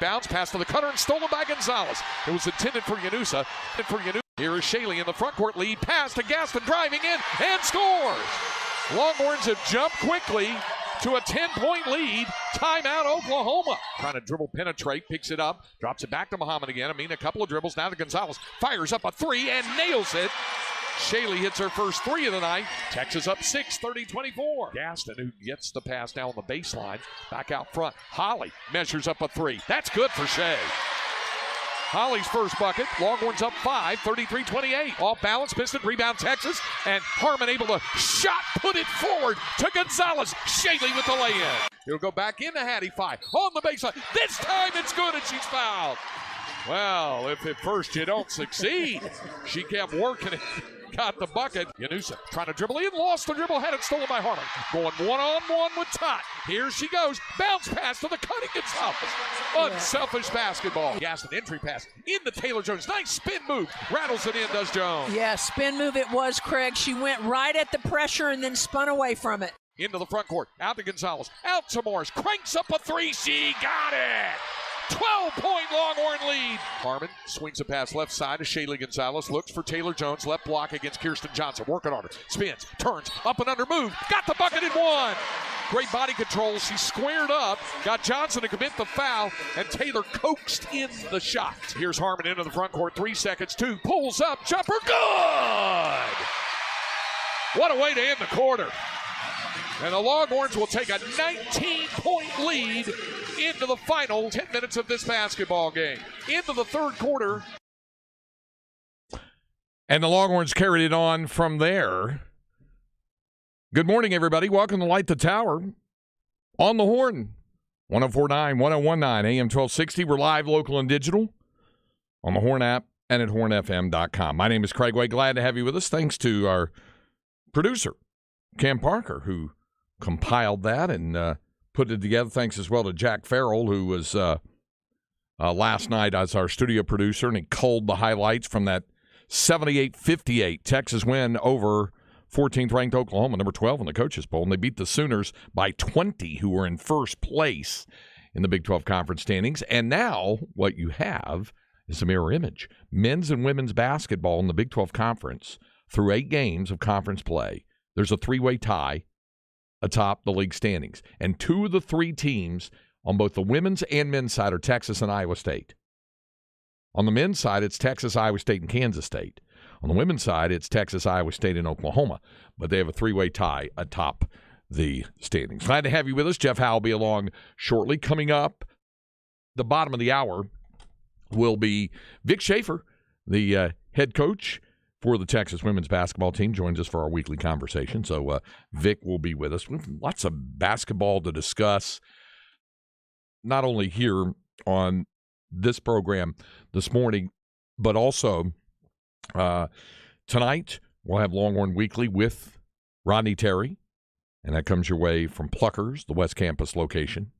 Bounce pass to the cutter and stolen by Gonzalez. It was intended for Yanusa. Here is Shaley in the front court lead. Pass to Gaston driving in and scores. Longhorns have jumped quickly to a 10-point lead. Timeout Oklahoma. Trying to dribble penetrate, picks it up, drops it back to Muhammad again. A couple of dribbles. Now to Gonzalez. Fires up a three and nails it. Shaley hits her first three of the night. Texas up 6, 30-24. Gaston, who gets the pass now on the baseline. Back out front. Holly measures up a three. That's good for Shea. Holly's first bucket. Longhorns up 5, 33-28. Off balance, Piston, rebound Texas. And Harmon able to shot put it forward to Gonzalez. Shaley with the lay-in. It'll go back into Hattie 5 on the baseline. This time it's good and she's fouled. Well, if at first you don't succeed, she kept working it. Got the bucket. Yanusa trying to dribble in, lost the dribble, had it stolen by Harmon. Going one-on-one with Tot. Here she goes. Bounce pass to the cutting Gonzalez. Unselfish basketball. Gaston entry pass into Taylor Jones. Nice spin move. Rattles it in, does Jones. Yeah, spin move it was, Craig. She went right at the pressure and then spun away from it. Into the front court. Out to Gonzalez. Out to Morris. Cranks up a three. She got it. 12-point Longhorn lead. Harmon swings a pass left side to Shaley Gonzalez. Looks for Taylor Jones. Left block against Kirsten Johnson. Working on her. Spins. Turns. Up and under move. Got the bucket in one. Great body control. She squared up. Got Johnson to commit the foul. And Taylor coaxed in the shot. Here's Harmon into the front court. 3 seconds. 2. Pulls up. Jumper. Good. What a way to end the quarter. And the Longhorns will take a 19-point lead into the final 10 minutes of this basketball game. Into the third quarter. And the Longhorns carried it on from there. Good morning, everybody. Welcome to Light the Tower on the Horn. 104.9, 101.9, AM 1260. We're live, local, and digital on the Horn app and at hornfm.com. My name is Craig Way. Glad to have you with us. Thanks to our producer, Cam Parker, who compiled that and put it together. Thanks as well to Jack Farrell, who was last night as our studio producer, and he culled the highlights from that 78-58 Texas win over 14th-ranked Oklahoma, number 12 in the coaches poll, and they beat the Sooners by 20, who were in first place in the Big 12 conference standings. And now what you have is a mirror image. Men's and women's basketball in the Big 12 conference through 8 games of conference play. There's a 3-way tie atop the league standings. And 2 of the 3 teams on both the women's and men's side are Texas and Iowa State. On the men's side, it's Texas, Iowa State, and Kansas State. On the women's side, it's Texas, Iowa State, and Oklahoma. But they have a 3-way tie atop the standings. Glad to have you with us. Jeff Howe will be along shortly. Coming up, the bottom of the hour will be Vic Schaefer, the head coach for the Texas women's basketball team, joins us for our weekly conversation. So Vic will be with us. With lots of basketball to discuss, not only here on this program this morning, but also tonight we'll have Longhorn Weekly with Rodney Terry, and that comes your way from Pluckers, the West Campus location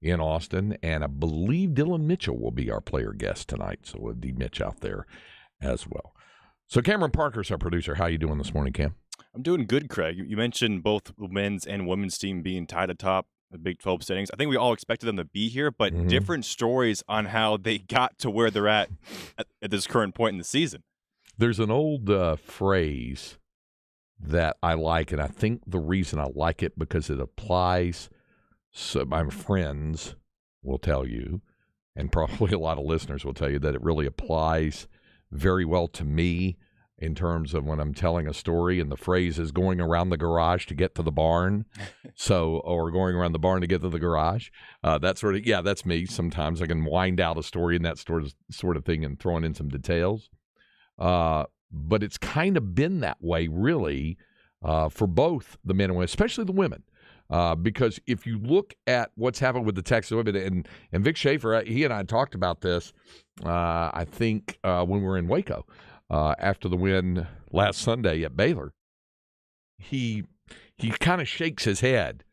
in Austin. And I believe Dylan Mitchell will be our player guest tonight, so we'll be Mitch out there as well. So Cameron Parker's our producer. How you doing this morning, Cam? I'm doing good, Craig. You mentioned both the men's and women's team being tied atop the Big 12 standings. I think we all expected them to be here, but different stories on how they got to where they're at this current point in the season. There's an old phrase that I like, and I think the reason I like it because it applies. So my friends will tell you, and probably a lot of listeners will tell you, that it really applies very well to me in terms of when I'm telling a story, and the phrase is going around the garage to get to the barn. Or going around the barn to get to the garage. That's me. Sometimes I can wind out a story in that sort of thing and throwing in some details. But it's kind of been that way, really, for both the men and women, especially the women. Because if you look at what's happened with the Texas women, and Vic Schaefer, he and I talked about this, I think, when we were in Waco after the win last Sunday at Baylor. He kind of shakes his head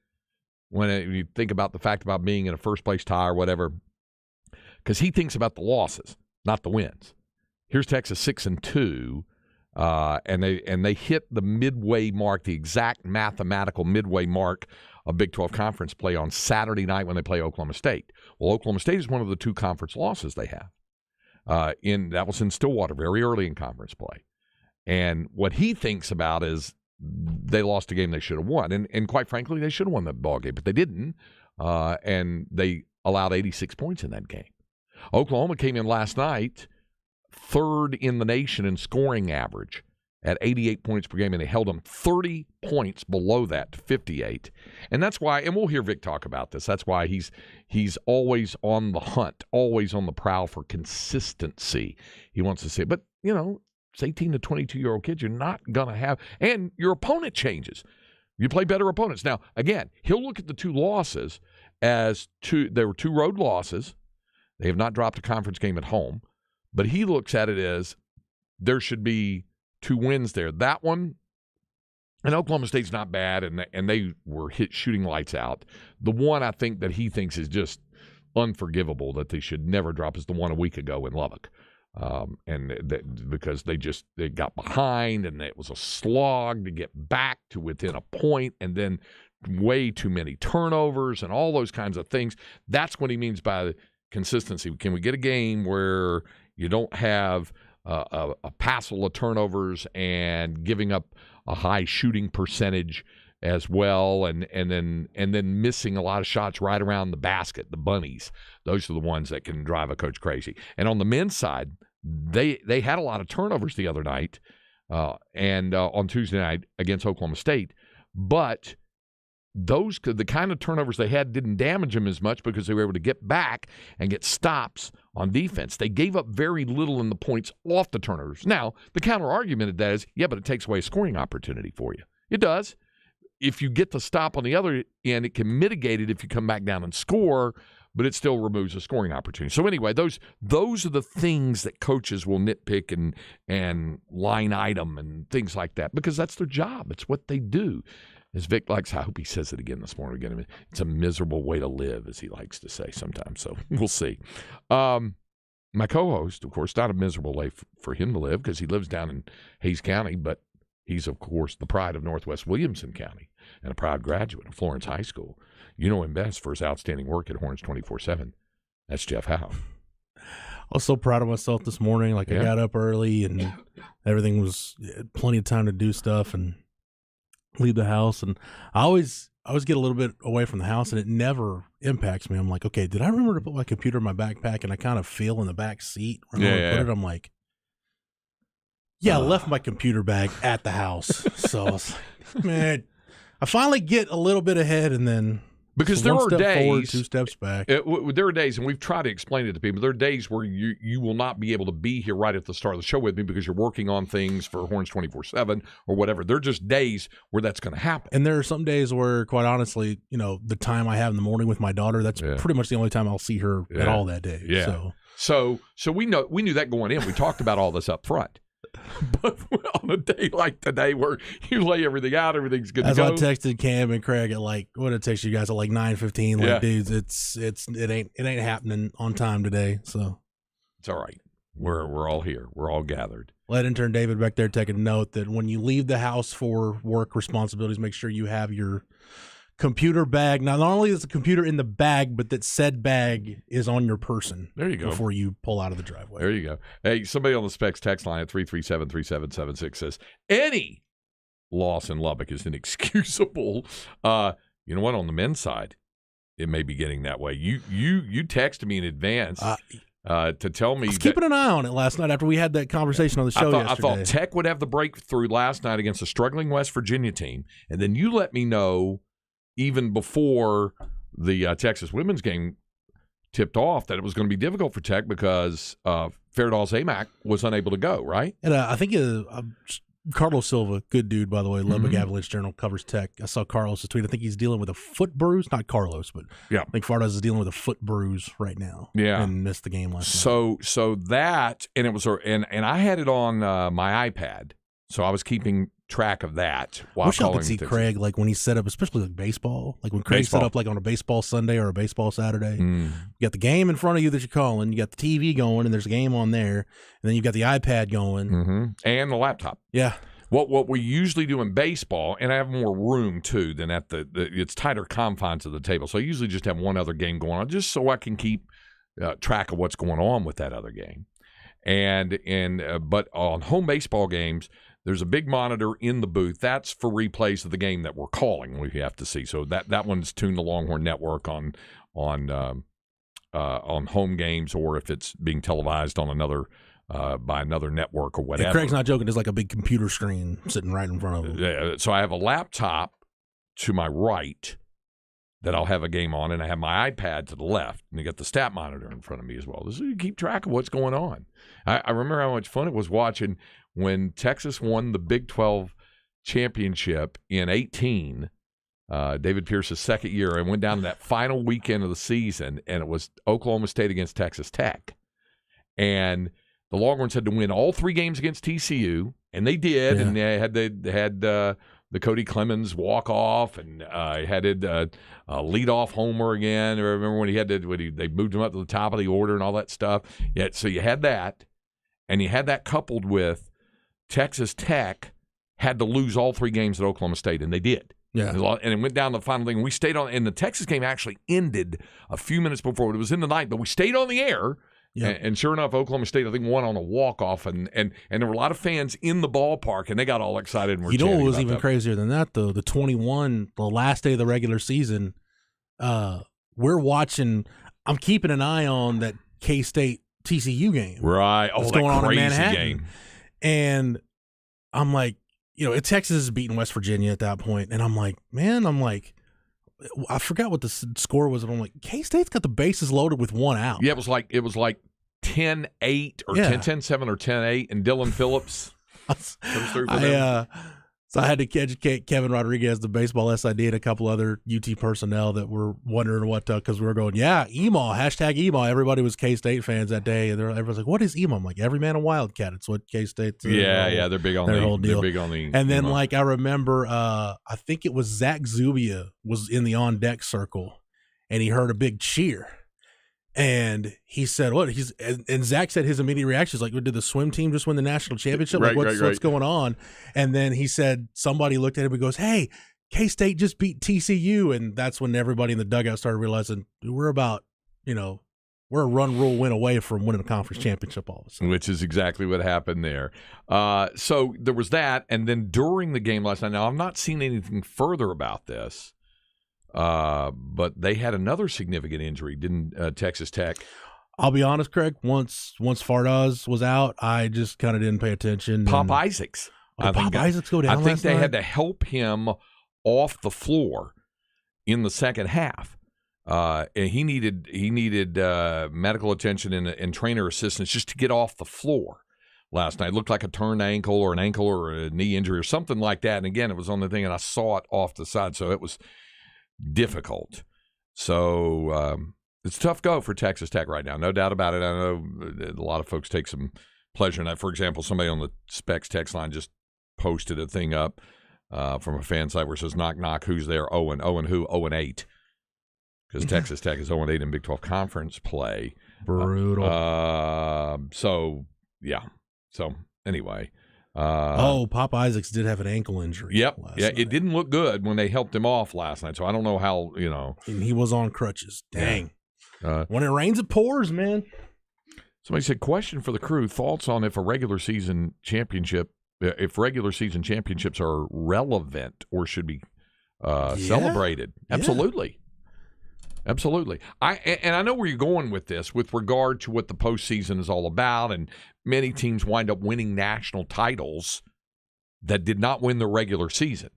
when you think about the fact about being in a first-place tie or whatever, because he thinks about the losses, not the wins. Here's Texas 6-2. And they hit the midway mark, the exact mathematical midway mark of Big 12 conference play on Saturday night when they play Oklahoma State. Well, Oklahoma State is one of the 2 conference losses they have. That was in Stillwater very early in conference play. And what he thinks about is they lost a game they should have won. And quite frankly, they should have won that ball game, but they didn't. And they allowed 86 points in that game. Oklahoma came in last night 3rd in the nation in scoring average at 88 points per game, and they held them 30 points below that to 58. And that's why, and we'll hear Vic talk about this, that's why he's always on the hunt, always on the prowl for consistency. He wants to say, but, it's 18 to 22-year-old kids. You're not going to have – and your opponent changes. You play better opponents. Now, again, he'll look at the 2 losses as there were 2 road losses. They have not dropped a conference game at home. But he looks at it as there should be 2 wins there. That one, and Oklahoma State's not bad, and they were shooting lights out. The one I think that he thinks is just unforgivable that they should never drop is the one a week ago in Lubbock. Because they got behind, and it was a slog to get back to within a point, and then way too many turnovers and all those kinds of things. That's what he means by consistency. Can we get a game where you don't have a passel of turnovers and giving up a high shooting percentage as well, and then missing a lot of shots right around the basket, the bunnies? Those are the ones that can drive a coach crazy. And on the men's side, they had a lot of turnovers the other night and on Tuesday night against Oklahoma State, but the kind of turnovers they had didn't damage them as much because they were able to get back and get stops on defense. They gave up very little in the points off the turnovers. Now, the counter argument to that is, yeah, but it takes away a scoring opportunity for you. It does. If you get the stop on the other end, it can mitigate it if you come back down and score, but it still removes a scoring opportunity. So anyway, those are the things that coaches will nitpick and line item and things like that, because that's their job. It's what they do. As Vic likes, I hope he says it again this morning. Again, it's a miserable way to live, as he likes to say sometimes. So we'll see. My co-host, of course, not a miserable way for him to live because he lives down in Hays County, but he's, of course, the pride of Northwest Williamson County and a proud graduate of Florence High School. You know him best for his outstanding work at Horns 24/7. That's Jeff Howe. I was so proud of myself this morning. I got up early and everything was plenty of time to do stuff and leave the house. And I always get a little bit away from the house, and it never impacts me. I'm like, okay, did I remember to put my computer in my backpack? And I kind of feel in the back seat where I put it. I'm like, I left my computer bag at the house. So I was like, man, I finally get a little bit ahead, and then because there are days forward, 2 steps back. There are days, and we've tried to explain it to people. There are days where you will not be able to be here right at the start of the show with me because you're working on things for Horns 24/7 or whatever. There are just days where that's going to happen. And there are some days where, quite honestly, the time I have in the morning with my daughter, that's pretty much the only time I'll see her at all that day. Yeah. So we knew that going in. We talked about all this up front. But on a day like today where you lay everything out, everything's good to go. I texted Cam and Craig at what did I text you guys at 9:15? Dudes, it ain't happening on time today. So it's all right. We're all here. We're all gathered. Let intern David back there take a note that when you leave the house for work responsibilities, make sure you have your computer bag. Not only is the computer in the bag, but that said bag is on your person. There you go. Before you pull out of the driveway. There you go. Hey, somebody on the Specs text line at 337-3776 says, any loss in Lubbock is inexcusable. You know what? On the men's side, it may be getting that way. You texted me in advance to tell me. I was keeping an eye on it last night after we had that conversation on the show yesterday. I thought Tech would have the breakthrough last night against a struggling West Virginia team, and then you let me know even before the Texas women's game tipped off that it was going to be difficult for Tech because Fairdahl's AMAC was unable to go, right? And I think Carlos Silva, good dude, by the way, Lubbock Avalanche Journal, covers Tech. I saw Carlos' tweet. I think he's dealing with a foot bruise. Not Carlos, but I think Fairdahl's is dealing with a foot bruise right now. Yeah. And missed the game last night. So that, and it was, and I had it on my iPad, so I was keeping track of that while wish I could see Craig when he set up, especially baseball. When Craig set up on a baseball Sunday or a baseball Saturday. You got the game in front of you that you're calling. You got the TV going, and there's a game on there, and then you got the iPad going, and the laptop. Yeah. What we usually do in baseball, and I have more room too than at it's tighter confines of the table. So I usually just have one other game going on, just so I can keep track of what's going on with that other game. But on home baseball games, there's a big monitor in the booth. That's for replays of the game that we're calling. We have to see. So that one's tuned to Longhorn Network on home games, or if it's being televised on another by another network or whatever. And Craig's not joking. There's like a big computer screen sitting right in front of him. Yeah. So I have a laptop to my right that I'll have a game on, and I have my iPad to the left, and you got the stat monitor in front of me as well. This is you keep track of what's going on. I remember how much fun it was watching when Texas won the Big 12 championship in 2018, David Pierce's second year, and went down to that final weekend of the season, and it was Oklahoma State against Texas Tech. And the Longhorns had to win all 3 games against TCU, and they did, and they had the Cody Clemens walk off, and had a lead off homer again. I remember when they moved him up to the top of the order and all that stuff. Yeah, so you had that, and you had that coupled with Texas Tech had to lose all 3 games at Oklahoma State, and they did. Yeah, and it went down to the final thing. We stayed on, and the Texas game actually ended a few minutes before. It was in the night, but we stayed on the air. Yeah. And sure enough, Oklahoma State, I think, won on a walk-off, and there were a lot of fans in the ballpark, and they got all excited. And were what was even crazier than that, though? The 21, the last day of the regular season, we're watching. I'm keeping an eye on that K-State TCU game. Right. That's going on crazy in Manhattan. Game. And I'm like, Texas is beating West Virginia at that point, and I'm like, I forgot what the score was, and I'm like, K-State's got the bases loaded with 1 out. Yeah, it was like 10-8 or 10-7 or 10-8, and Dylan Phillips comes through for them. So I had to educate Kevin Rodriguez, the baseball SID, and a couple other UT personnel that were wondering what, because we were going, EMAW, #EMAW. Everybody was K-State fans that day, and everyone's like, what is EMAW? I'm like, every man a Wildcat. It's what K-State's they're big on their whole deal. They're big on the and then, EMAW. I remember, I think it was Zach Zubia was in the on-deck circle, and he heard a big cheer. And he said, "What?" And Zach said his immediate reaction is like, "Did the swim team just win the national championship? Right, what's going on?" And then he said, somebody looked at him and goes, "Hey, K-State just beat TCU," and that's when everybody in the dugout started realizing we're about, we're a run rule win away from winning a conference championship all of a sudden. Which is exactly what happened there. So there was that, and then during the game last night. Now I've not seen anything further about this. But they had another significant injury, didn't Texas Tech? I'll be honest, Craig. Once Fardaz was out, I just kind of didn't pay attention. Pop Isaacs. Isaacs go down. I think they had to help him off the floor in the second half. And he needed medical attention and trainer assistance just to get off the floor last night. It looked like a turned ankle or an ankle or a knee injury or something like that. And again, it was on the thing, and I saw it off the side, so it was difficult. So it's a tough go for Texas Tech right now, no doubt about it. I know a lot of folks take some pleasure in that. For example, somebody on the Specs text line just posted a thing up from a fan site where it says, knock, knock, who's there? Owen who? 0-8. Because Texas Tech is 0-8 in Big 12 conference play. Brutal. So anyway. Pop Isaacs did have an ankle injury. Yep. Yeah, night. it didn't look good when they helped him off last night. So I don't know how, And he was on crutches. Dang. Yeah. When it rains, it pours, man. Somebody said, question for the crew, thoughts on if regular season championships are relevant or should be celebrated. Absolutely. Absolutely. I know where you're going with this with regard to what the postseason is all about, and many teams wind up winning national titles that did not win the regular season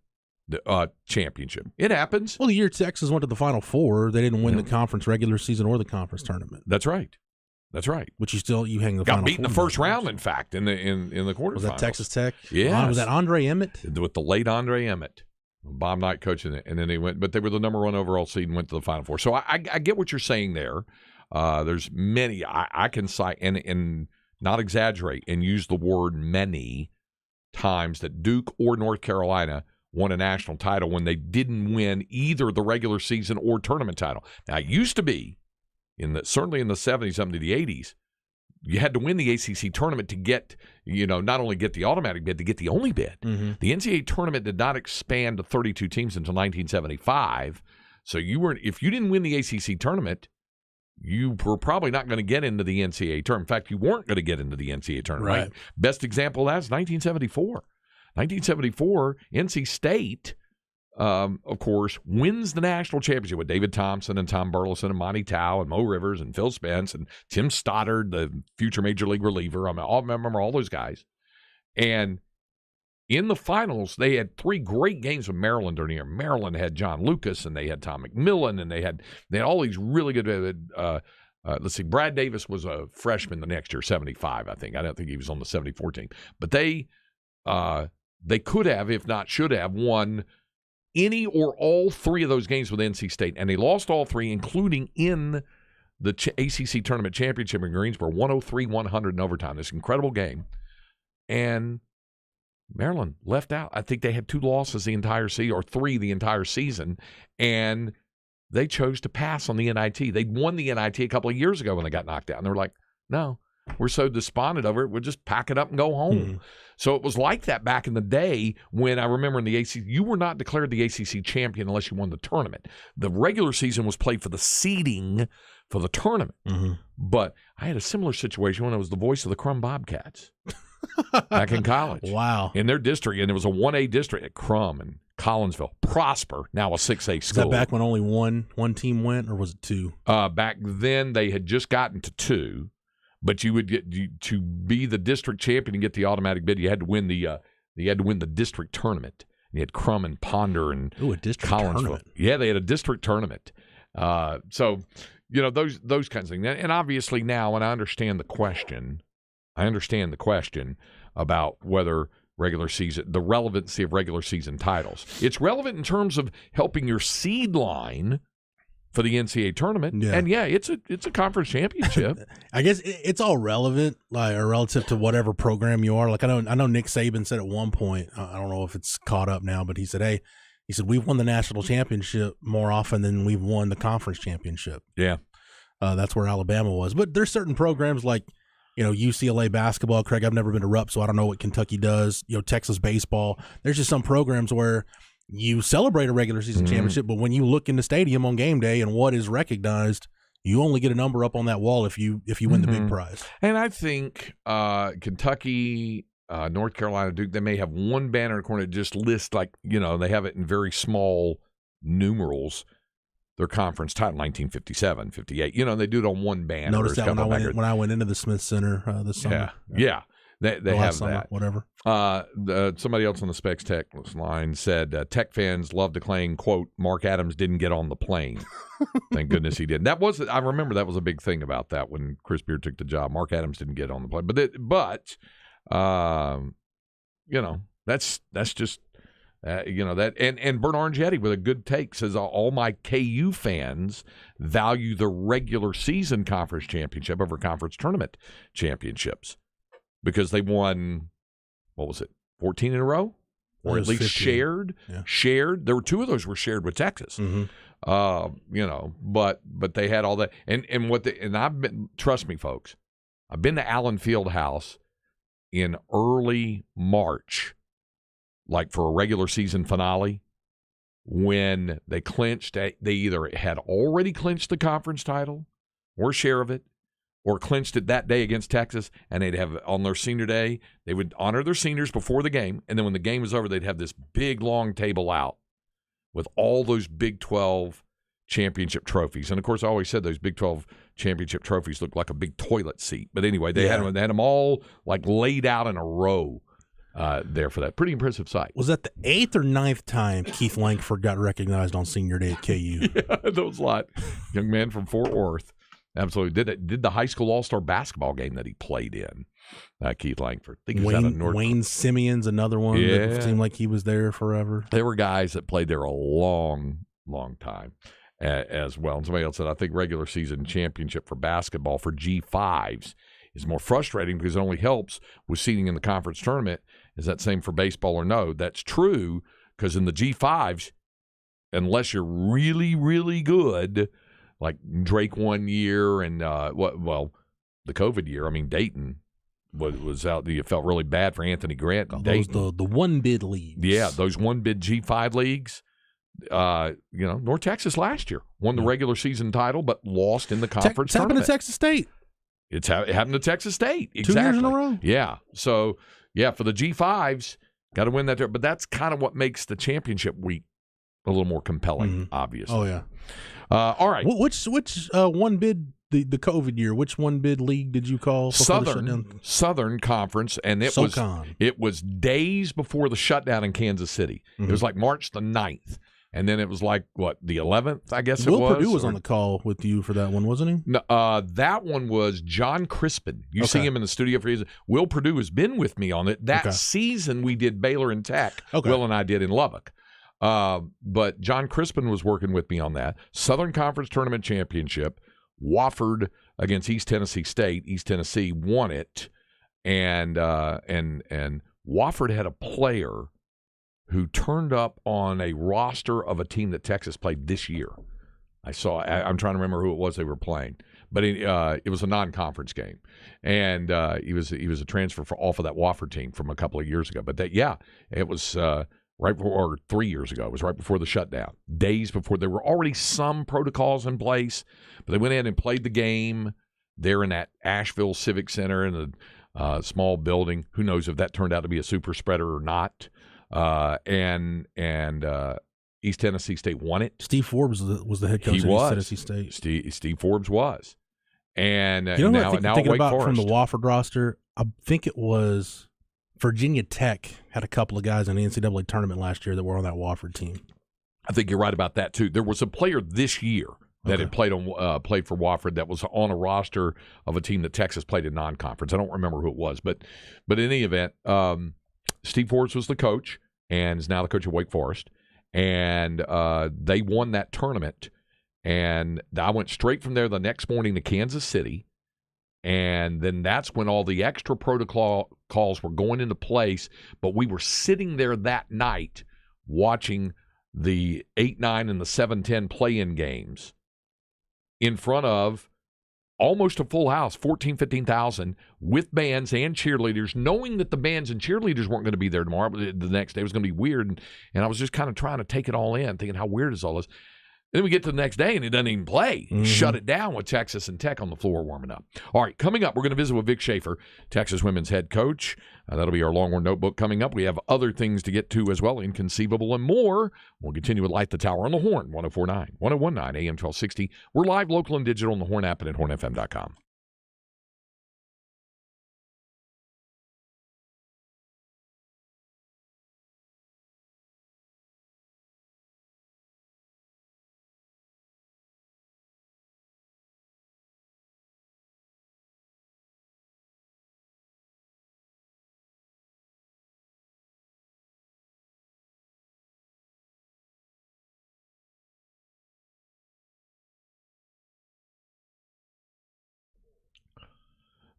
championship. It happens. Well, the year Texas went to the Final Four, they didn't win the conference regular season or the conference tournament. That's right. Which you hang the got Final beat in the Four first round, in fact, in the quarterfinals. Was that Texas Tech? Yeah. Was that Andre Emmett? With the late Andre Emmett. Bob Knight coaching it, and then they went, but they were the number 1 overall seed and went to the Final Four. So I get what you're saying there. There's many I can cite and not exaggerate and use the word many times that Duke or North Carolina won a national title when they didn't win either the regular season or tournament title. Now it used to be certainly in the 70s up to the 80s, you had to win the ACC tournament to get, not only get the automatic bid, to get the only bid. Mm-hmm. The NCAA tournament did not expand to 32 teams until 1975. So if you didn't win the ACC tournament, you were probably not going to get into the NCAA tournament. In fact, you weren't going to get into the NCAA tournament. Right? Best example of that is 1974. 1974, NC State, of course, wins the national championship with David Thompson and Tom Burleson and Monty Tao and Mo Rivers and Phil Spence and Tim Stoddard, the future Major League reliever. I remember all those guys. And in the finals, they had 3 great games with Maryland during the year. Maryland had John Lucas, and they had Tom McMillan, and they had all these really good. Let's see, Brad Davis was a freshman the next year, 75, I think. I don't think he was on the 74 team, but they could have, if not should have, won any or all 3 of those games with NC State, and they lost all 3, including in the ACC tournament championship in Greensboro, 103-100 in overtime. This incredible game, and Maryland left out. I think they had 2 losses the entire season, or 3 the entire season, and they chose to pass on the NIT. They'd won the NIT a couple of years ago when they got knocked out, and they were like, no, we're so despondent over it, we'll just pack it up and go home. Mm-hmm. So it was like that back in the day when I remember in the ACC, you were not declared the ACC champion unless you won the tournament. The regular season was played for the seeding for the tournament. Mm-hmm. But I had a similar situation when I was the voice of the Crum Bobcats back in college. Wow. In their district, and it was a 1A district at Crum and Collinsville. Prosper, now a 6A school. Is that back when only one team went, or was it 2? Back then, they had just gotten to 2. But you would get to be the district champion and get the automatic bid. You had to win the district tournament. You had Crum and Ponder and a district Collinsville. Tournament. Yeah, they had a district tournament. So those kinds of things. And obviously now, and I understand the question about whether the relevancy of regular season titles. It's relevant in terms of helping your seed line for the NCAA tournament, and it's a conference championship. I guess it's all relevant, or relative to whatever program you are. Like I know Nick Saban said at one point, I don't know if it's caught up now, but he said, we've won the national championship more often than we've won the conference championship. Yeah, that's where Alabama was. But there's certain programs like UCLA basketball. Craig, I've never been to Rupp, so I don't know what Kentucky does. Texas baseball. There's just some programs where you celebrate a regular season championship, but when you look in the stadium on game day and what is recognized, you only get a number up on that wall if you win the big prize. And I think Kentucky, North Carolina, Duke, they may have one banner in the corner that just lists, they have it in very small numerals, their conference title, 1957, 58. They do it on one banner. Notice that when I went into the Smith Center this summer. Yeah. They have summer, that. Whatever. Somebody else on the Specs Tech line said Tech fans love to claim, quote, Mark Adams didn't get on the plane. Thank goodness he didn't. I remember that was a big thing about that when Chris Beard took the job. Mark Adams didn't get on the plane. That's just that. And Bert Orangetti with a good take says all my KU fans value the regular season conference championship over conference tournament championships. Because they won, 14 in a row? Or at least 15. shared? Yeah. Shared. There were 2 of those were shared with Texas. Mm-hmm. But they had all that. Trust me, folks, I've been to Allen Fieldhouse in early March, like for a regular season finale, when they clinched. They either had already clinched the conference title or share of it, or clinched it that day against Texas, and they'd have on their senior day, they would honor their seniors before the game, and then when the game was over, they'd have this big, long table out with all those Big 12 championship trophies. And, of course, I always said those Big 12 championship trophies looked like a big toilet seat. But anyway, they had them all laid out in a row there for that. Pretty impressive sight. Was that the 8th or 9th time Keith Langford got recognized on senior day at KU? Yeah, that was a lot. Young man from Fort Worth. Absolutely. Did the high school all-star basketball game that he played in, Keith Langford. I think Wayne Simeon's another one that seemed like he was there forever. There were guys that played there a long, long time as well. And somebody else said, I think regular season championship for basketball for G5s is more frustrating because it only helps with seeding in the conference tournament. Is that same for baseball or no? That's true because in the G5s, unless you're really, really good, like Drake one year and the the COVID year. I mean, Dayton was out. You felt really bad for Anthony Grant. And Those Dayton. the one bid leagues. Yeah, those one bid G5 leagues. North Texas last year won the regular season title, but lost in the conference It's happened tournament. to Texas State. It happened to Texas State. Exactly. 2 years in a row. Yeah. So, for the G5s, got to win that. But that's kind of what makes the championship week a little more compelling, obviously. Oh, yeah. All right. Which one bid, the COVID year, which one bid league did you call? before the shutdown? Southern Conference, and it was days before the shutdown in Kansas City. It was like March the 9th. And then it was like, the 11th, I guess Will it was? Purdue was on the call with you for that one, wasn't he? No, that one was John Crispin. You see him in the studio for Will Purdue has been with me on it. That season we did Baylor and Tech. Will and I did in Lubbock. But John Crispin was working with me on that. Southern Conference Tournament Championship. Wofford against East Tennessee State. East Tennessee won it. And Wofford had a player who turned up on a roster of a team that Texas played this year. I'm trying to remember who it was they were playing, but it was a non-conference game, and he was a transfer off of that Wofford team from a couple of years ago. But it was right before 3 years ago. It was right before the shutdown, days before. There were already some protocols in place, but they went in and played the game there in that Asheville Civic Center in a small building. Who knows if that turned out to be a super spreader or not? And East Tennessee State won it. Steve Forbes was the head coach of East Tennessee State. Steve Forbes was. And you know what now I'm thinking Wake about Forest. from the Wofford roster? I think it was Virginia Tech had a couple of guys in the NCAA tournament last year that were on that Wofford team. I think you're right about that too. There was a player this year that had played for Wofford that was on a roster of a team that Texas played in non-conference. I don't remember who it was, but in any event, Steve Forbes was the coach and is now the coach of Wake Forest. And they won that tournament. And I went straight from there the next morning to Kansas City. And then that's when all the extra protocols were going into place. But we were sitting there that night watching the 8-9 and the 7-10 play-in games in front of almost a full house, 15,000, with bands and cheerleaders, knowing that the bands and cheerleaders weren't going to be there tomorrow, but the next day was going to be weird. And I was just kind of trying to take it all in, thinking how weird is all this. Then we get to the next day, and it doesn't even play. Shut it down with Texas and Tech on the floor warming up. All right, coming up, we're going to visit with Vic Schaefer, Texas women's head coach. That'll be our Longhorn Notebook coming up. We have other things to get to as well, Inconceivable and more. We'll continue with Light the Tower on the Horn, 104.9, 101.9, AM 1260. We're live, local, and digital on the Horn app and at hornfm.com.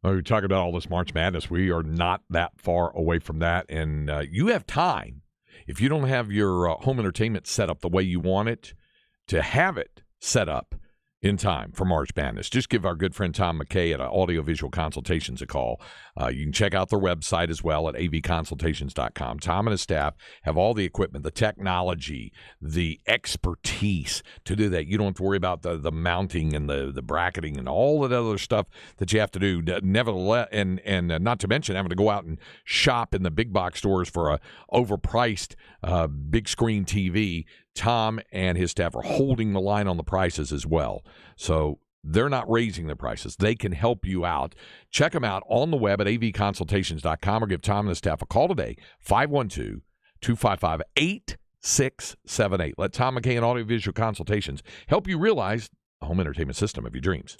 We're talking about all this March Madness. We are not that far away from that. And you have time, if you don't have your home entertainment set up the way you want it, to have it set up in time for March Madness. Just give our good friend Tom McKay at Audiovisual Consultations a call. You can check out their website as well at avconsultations.com. Tom and his staff have all the equipment, the technology, the expertise to do that. You don't have to worry about the mounting and the bracketing and all that other stuff that you have to do. Nevertheless, and not to mention having to go out and shop in the big box stores for a overpriced big screen TV. Tom and his staff are holding the line on the prices as well. So they're not raising the prices. They can help you out. Check them out on the web at avconsultations.com or give Tom and his staff a call today, 512-255-8678. Let Tom McKay and Audiovisual Consultations help you realize the home entertainment system of your dreams.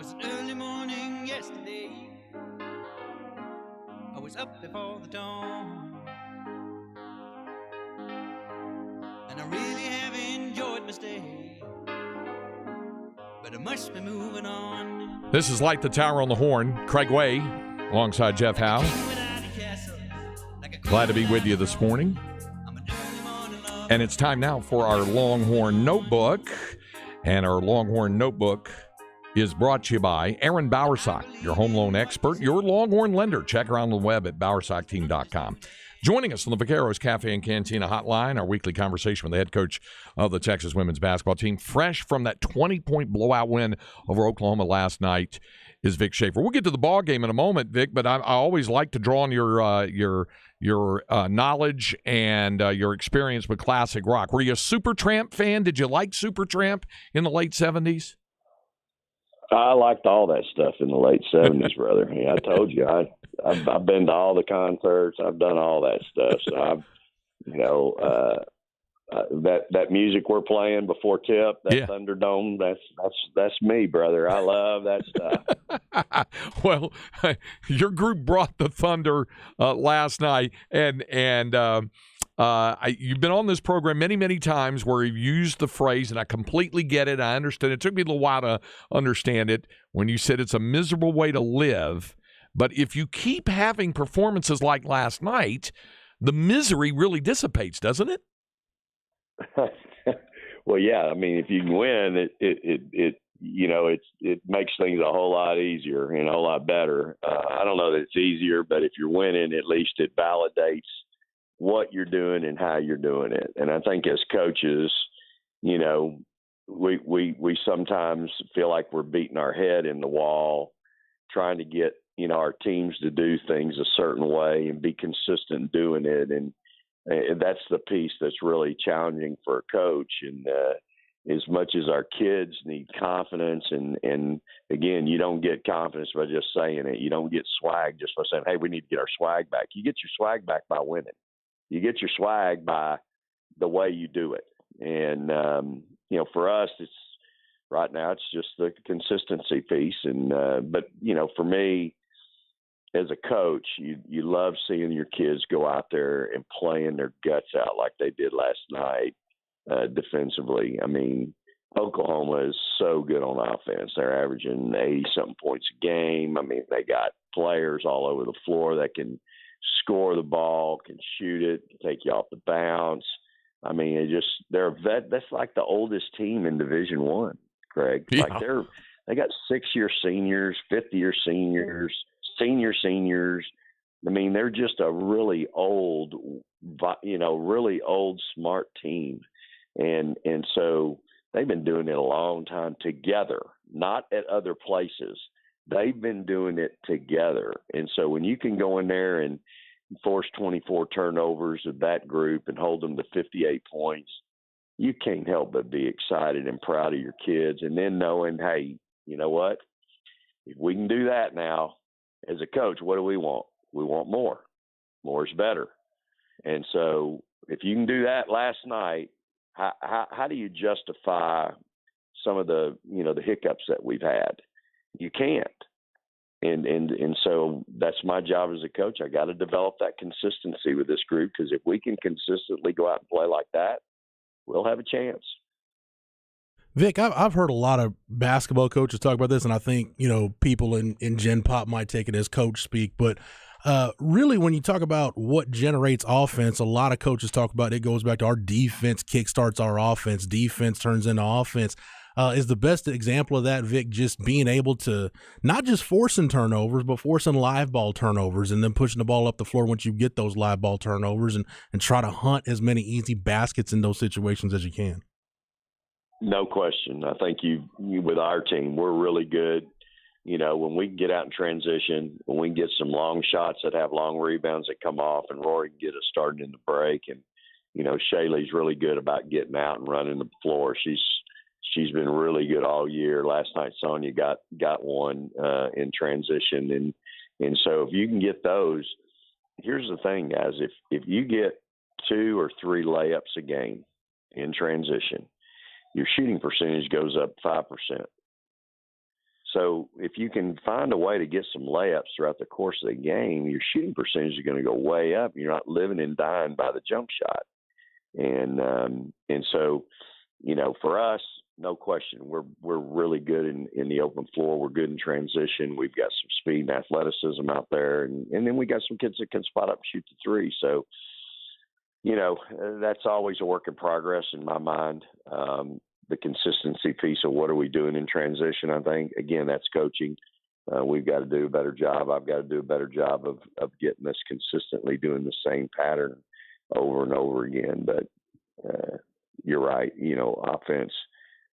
was an early morning yesterday. I was up before the dawn, and I really have enjoyed my stay, but I must be moving on. This is Light the Tower on the Horn. Craig Way alongside Jeff Howe. Glad to be with you this morning. And it's time now for our Longhorn Notebook. And our Longhorn Notebook is brought to you by Aaron Bowersock, your home loan expert, your Longhorn lender. Check her on the web at bowersockteam.com. Joining us on the Vaqueros Cafe and Cantina hotline, our weekly conversation with the head coach of the Texas women's basketball team, fresh from that 20-point blowout win over Oklahoma last night, is Vic Schaefer. We'll get to the ball game in a moment, Vic, but I always like to draw on your knowledge and your experience with classic rock. Were you a Supertramp fan? Did you like Supertramp in the late 70s? I liked all that stuff in the late 70s, brother. Yeah, I told you, I've been to all the concerts. I've done all that stuff. So that music we're playing before tip, that Thunderdome, that's me, brother. I love that stuff. Well, your group brought the Thunder last night, and you've been on this program many, many times where you've used the phrase, and I completely get it. I understand. It took me a little while to understand it when you said it's a miserable way to live. But if you keep having performances like last night, the misery really dissipates, doesn't it? Well, yeah. I mean, if you can win, it makes things a whole lot easier and a whole lot better. I don't know that it's easier, but if you're winning, at least it validates what you're doing and how you're doing it. And I think as coaches, we sometimes feel like we're beating our head in the wall, trying to get, our teams to do things a certain way and be consistent doing it. And that's the piece that's really challenging for a coach. And as much as our kids need confidence, and again, you don't get confidence by just saying it. You don't get swag just by saying, hey, we need to get our swag back. You get your swag back by winning. You get your swag by the way you do it. And, for us, right now, it's just the consistency piece. And, but for me, as a coach, you love seeing your kids go out there and playing their guts out like they did last night defensively. I mean, Oklahoma is so good on offense. They're averaging 80-something points a game. I mean, they got players all over the floor that can score the ball, can shoot it, can take you off the bounce. I mean, that's like the oldest team in Division I, Craig. Yeah. Like they got 6-year seniors, 5th-year seniors, seniors. I mean, they're just a really old, really old, smart team. And so they've been doing it a long time together, not at other places. They've been doing it together. And so when you can go in there and force 24 turnovers of that group and hold them to 58 points, you can't help but be excited and proud of your kids. And then knowing, hey, you know what? If we can do that now, as a coach, what do we want? We want more. More is better. And so if you can do that last night, how do you justify some of the, the hiccups that we've had? You can't. And so that's my job as a coach. I got to develop that consistency with this group, because if we can consistently go out and play like that, we'll have a chance. Vic, I've heard a lot of basketball coaches talk about this, and I think, people in Gen Pop might take it as coach speak. But really, when you talk about what generates offense, a lot of coaches talk about it goes back to our defense kickstarts our offense. Defense turns into offense. Is the best example of that, Vic, just being able to not just forcing turnovers, but forcing live ball turnovers and then pushing the ball up the floor once you get those live ball turnovers and try to hunt as many easy baskets in those situations as you can. No question. I think you with our team, we're really good. When we can get out in transition, when we can get some long shots that have long rebounds that come off, and Rory can get us started in the break. And, Shaylee's really good about getting out and running the floor. She's been really good all year. Last night, Sonia got one in transition. And so if you can get those, here's the thing, guys. If you get 2 or 3 layups a game in transition, your shooting percentage goes up 5%. So if you can find a way to get some layups throughout the course of the game, your shooting percentage is going to go way up. You're not living and dying by the jump shot. And so, for us, no question, we're really good in the open floor. We're good in transition. We've got some speed and athleticism out there, and then we got some kids that can spot up and shoot the three. So, that's always a work in progress in my mind. The consistency piece of what are we doing in transition, I think, again, that's coaching. We've got to do a better job. I've got to do a better job of getting us consistently doing the same pattern over and over again. But you're right. Offense,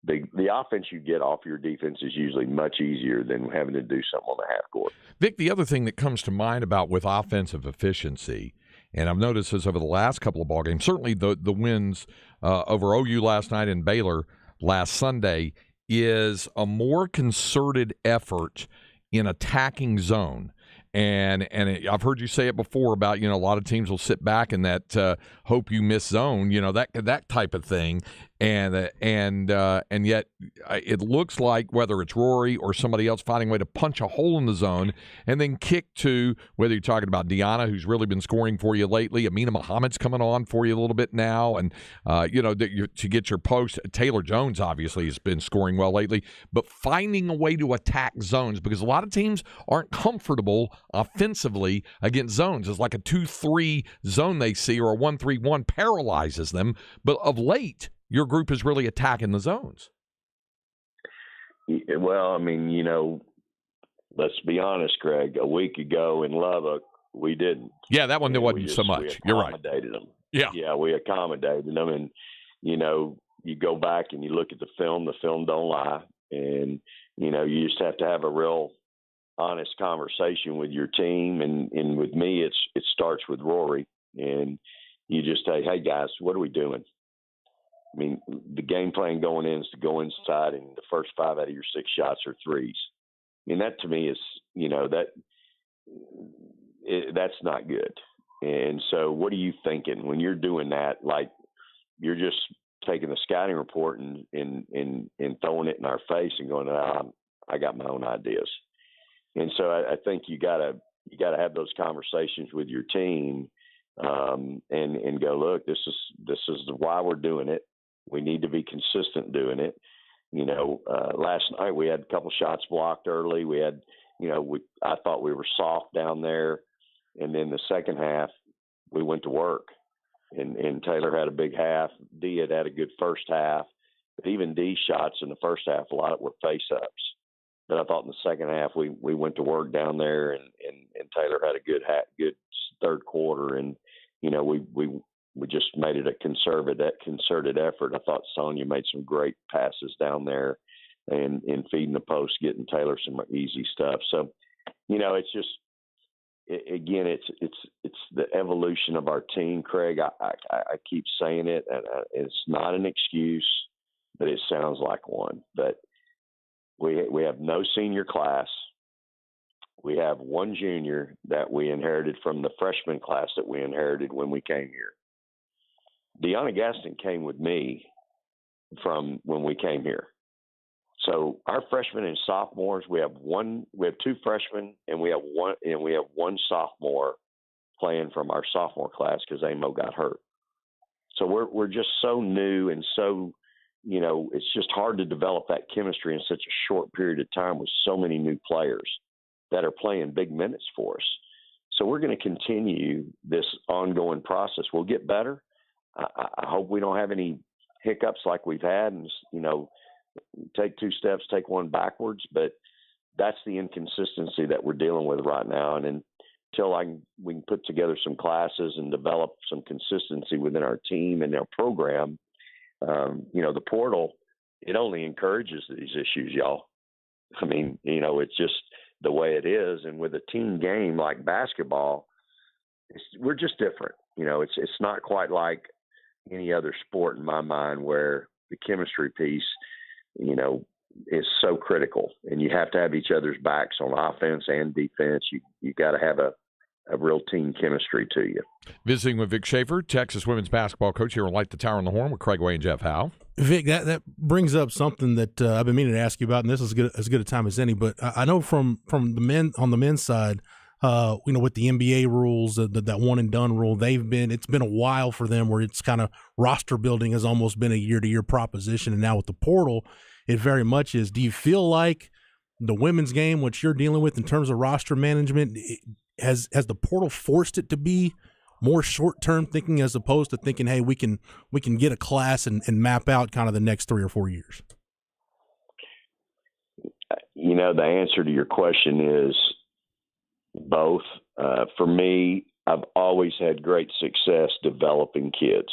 the offense you get off your defense is usually much easier than having to do something on the half court. Vic, the other thing that comes to mind about with offensive efficiency, and I've noticed this over the last couple of ball games, certainly the wins over OU last night and Baylor last Sunday, is a more concerted effort in attacking zone. And I've heard you say it before about, a lot of teams will sit back in that hope you miss zone, that type of thing. And yet it looks like whether it's Rory or somebody else finding a way to punch a hole in the zone and then kick to, whether you're talking about Deanna, who's really been scoring for you lately, Amina Muhammad's coming on for you a little bit now, and to get your post. Taylor Jones obviously has been scoring well lately, but finding a way to attack zones, because a lot of teams aren't comfortable offensively against zones. It's like a 2-3 zone they see, or a 1-3-1 paralyzes them. But of late, your group is really attacking the zones. Well, let's be honest, Craig. A week ago in Lubbock, we didn't. Yeah, that one there wasn't so much. You're right. We accommodated them. Yeah, we accommodated them, and you go back and you look at the film. The film don't lie, and you just have to have a real honest conversation with your team, and with me, it starts with Rory, and you just say, hey guys, what are we doing? The game plan going in is to go inside, and the first 5 out of your 6 shots are threes. That to me is, that's not good. And so what are you thinking when you're doing that? Like, you're just taking the scouting report and throwing it in our face and going, I got my own ideas. And so I think you gotta have those conversations with your team, and go, look, this is why we're doing it. We need to be consistent doing it. Last night we had a couple shots blocked early. We had, I thought we were soft down there. And then the second half, we went to work. And Taylor had a big half. Dee had a good first half. But even Dee's shots in the first half, a lot of were face-ups. But I thought in the second half, we went to work down there, and Taylor had a good third quarter. And, we just made it a concerted effort. I thought Sonia made some great passes down there and feeding the post, getting Taylor some easy stuff. So, it's just, again, it's the evolution of our team, Craig. I keep saying it, and it's not an excuse, but it sounds like one. But we have no senior class. We have one junior that we inherited from the freshman class that we inherited when we came here. Deanna Gaston came with me from when we came here. So our freshmen and sophomores, we have 2 freshmen, and we have one sophomore playing from our sophomore class because Amo got hurt. So we're just so new, and so, it's just hard to develop that chemistry in such a short period of time with so many new players that are playing big minutes for us. So we're going to continue this ongoing process. We'll get better. I hope we don't have any hiccups like we've had, and, take 2 steps, take 1 backwards. But that's the inconsistency that we're dealing with right now. And until we can put together some classes and develop some consistency within our team and our program, the portal, it only encourages these issues, y'all. It's just the way it is. And with a team game like basketball, we're just different. It's not quite like any other sport in my mind, where the chemistry piece, is so critical, and you have to have each other's backs on offense and defense. You got to have a real team chemistry to you. Visiting with Vic Schaefer, Texas women's basketball coach here on Light the Tower on the Horn with Craig Way and Jeff Howe. Vic, that brings up something that I've been meaning to ask you about, and this is as good a time as any. But I know from the men on the men's side, with the NBA rules, that one and done rule, it's been a while for them where it's kind of roster building has almost been a year-to-year proposition, and now with the portal, it very much is. Do you feel like the women's game, what you're dealing with in terms of roster management, has the portal forced it to be more short-term thinking as opposed to thinking, hey, we can get a class and map out kind of the next 3 or 4 years? The answer to your question is both. For me, I've always had great success developing kids.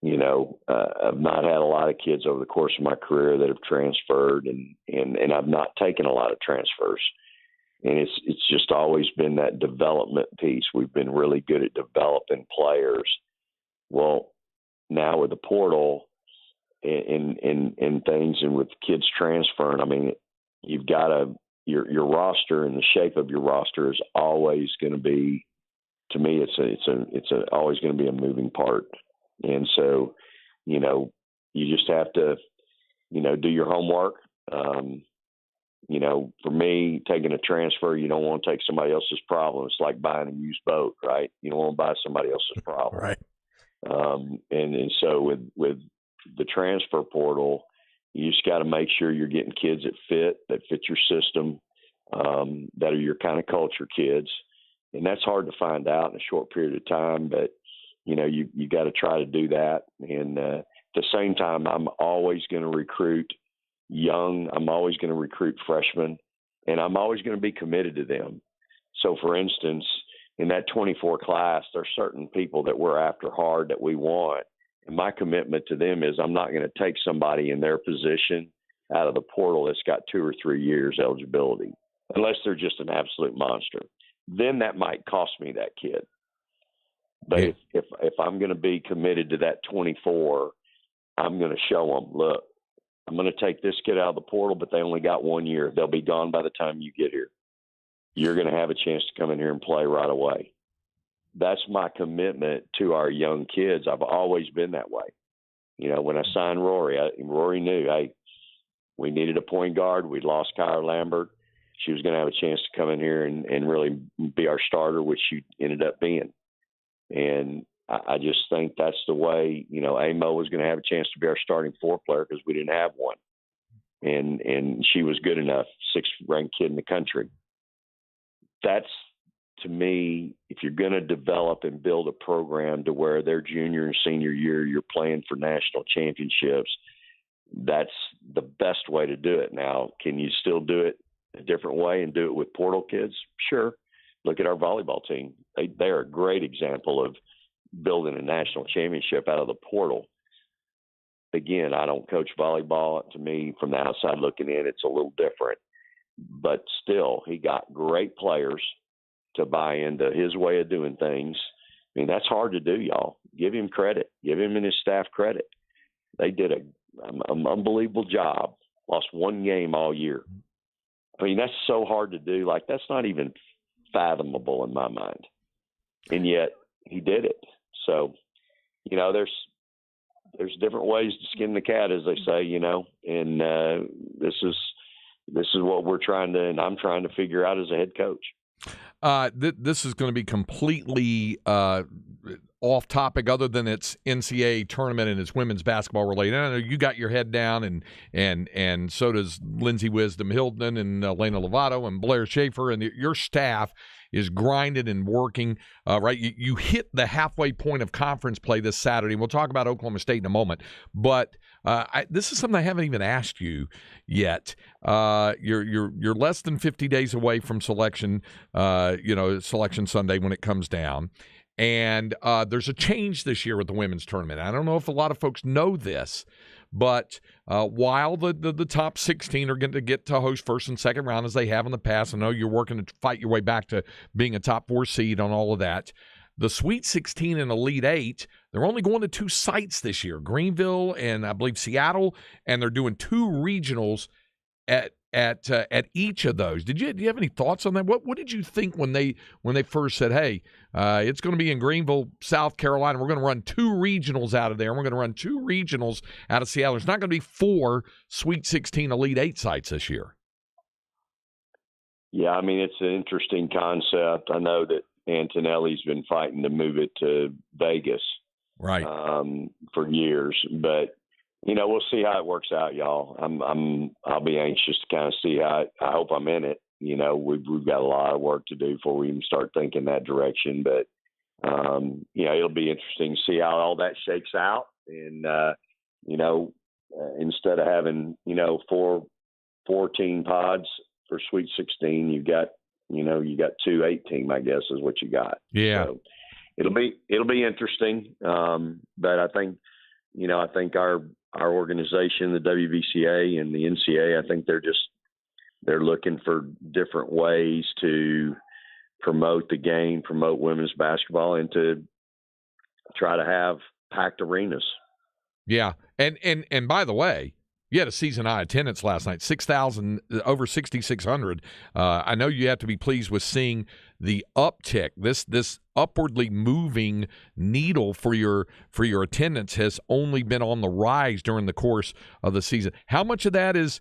I've not had a lot of kids over the course of my career that have transferred, and I've not taken a lot of transfers. And it's just always been that development piece. We've been really good at developing players. Well, now with the portal and things, and with kids transferring, I mean, you've got your roster, and the shape of your roster is always going to be, to me, it's always going to be a moving part. And so, you just have to, do your homework. For me, taking a transfer, you don't want to take somebody else's problem. It's like buying a used boat, right? You don't want to buy somebody else's problem. Right. And so with the transfer portal, you just got to make sure you're getting kids that fit your system, that are your kind of culture kids. And that's hard to find out in a short period of time, but you got to try to do that. And at the same time, I'm always going to recruit young. I'm always going to recruit freshmen, and I'm always going to be committed to them. So, for instance, in that 24 class, there are certain people that we're after hard that we want. And my commitment to them is I'm not going to take somebody in their position out of the portal that's got 2 or 3 years eligibility, unless they're just an absolute monster. Then that might cost me that kid. But if I'm going to be committed to that 24, I'm going to show them, look, I'm going to take this kid out of the portal, but they only got 1 year. They'll be gone by the time you get here. You're going to have a chance to come in here and play right away. That's my commitment to our young kids. I've always been that way. When I signed Rory, Rory knew, hey, we needed a point guard. We lost Kyra Lambert. She was going to have a chance to come in here and really be our starter, which she ended up being. And I just think that's the way, Amo was going to have a chance to be our starting 4 player because we didn't have one. And she was good enough, 6th ranked kid in the country. That's, to me, if you're going to develop and build a program to where their junior and senior year you're playing for national championships, that's the best way to do it. Now, can you still do it a different way and do it with portal kids? Sure. Look at our volleyball team. They're a great example of building a national championship out of the portal. Again, I don't coach volleyball. To me, from the outside looking in, it's a little different. But still, he got great players to buy into his way of doing things. I mean, that's hard to do, y'all. Give him credit. Give him and his staff credit. They did an unbelievable job. Lost 1 game all year. I mean, that's so hard to do. Like, that's not even fathomable in my mind. And yet he did it. So, there's different ways to skin the cat, as they say, and this is what we're trying to, and I'm trying to figure out as a head coach. This is going to be completely off topic, other than its NCAA tournament and its women's basketball related. I know you got your head down, and so does Lindsey Wisdom Hilton and Elena Lovato and Blair Schaefer, and your staff is grinding and working. Right, you hit the halfway point of conference play this Saturday. We'll talk about Oklahoma State in a moment, but this is something I haven't even asked you yet. You're less than 50 days away from selection. Selection Sunday when it comes down. And there's a change this year with the women's tournament. I don't know if a lot of folks know this, but while the top 16 are going to get to host first and second round as they have in the past, I know you're working to fight your way back to being a top 4 seed on all of that. The Sweet 16 and Elite 8, they're only going to 2 sites this year, Greenville and I believe Seattle, and they're doing 2 regionals at at each of those. Do you have any thoughts on that? What did you think when they first said, "Hey, it's going to be in Greenville, South Carolina. We're going to run 2 regionals out of there. And we're going to run 2 regionals out of Seattle. There's not going to be 4 Sweet 16 Elite 8 sites this year." Yeah, I mean, it's an interesting concept. I know that Antonelli's been fighting to move it to Vegas, right, for years, but we'll see how it works out, y'all. I'll be anxious to kind of see how. I hope I'm in it. We've got a lot of work to do before we even start thinking that direction, but it'll be interesting to see how all that shakes out. And instead of having 14 pods for Sweet 16, you got 2 8-team, I guess, is what you got. Yeah. So it'll be interesting. But I think our organization, the WVCA and the NCAA, I think they're looking for different ways to promote the game, promote women's basketball, and to try to have packed arenas. Yeah. And by the way, you had a season high attendance last night, 6,000, over 6,600. I know you have to be pleased with seeing the uptick. This upwardly moving needle for your attendance has only been on the rise during the course of the season. How much of that is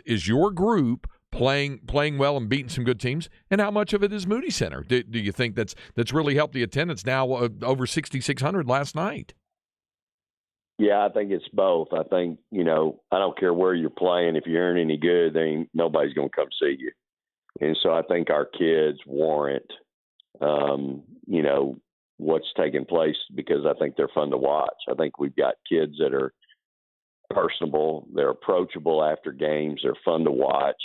your group playing well and beating some good teams, and how much of it is Moody Center? Do you think that's really helped the attendance now over 6,600 last night? Yeah, I think it's both. I think, I don't care where you're playing. If you aren't any good, then nobody's going to come see you. And so I think our kids warrant, what's taking place, because I think they're fun to watch. I think we've got kids that are personable. They're approachable after games. They're fun to watch.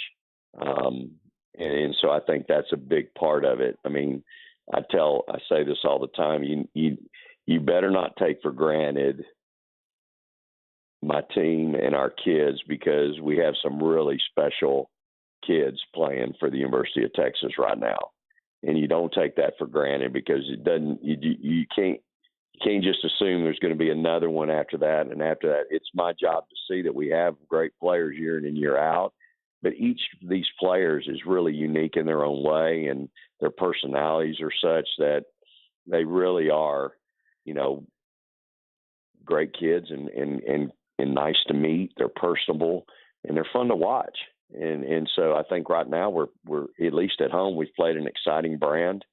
And so I think that's a big part of it. I mean, I say this all the time. You better not take for granted my team and our kids, because we have some really special kids playing for the University of Texas right now. And you don't take that for granted, because you can't just assume there's going to be another one after that. And after that, it's my job to see that we have great players year in and year out. But each of these players is really unique in their own way, and their personalities are such that they really are, great kids and nice to meet. They're personable and they're fun to watch. And so I think right now we're at least at home, we've played an exciting brand.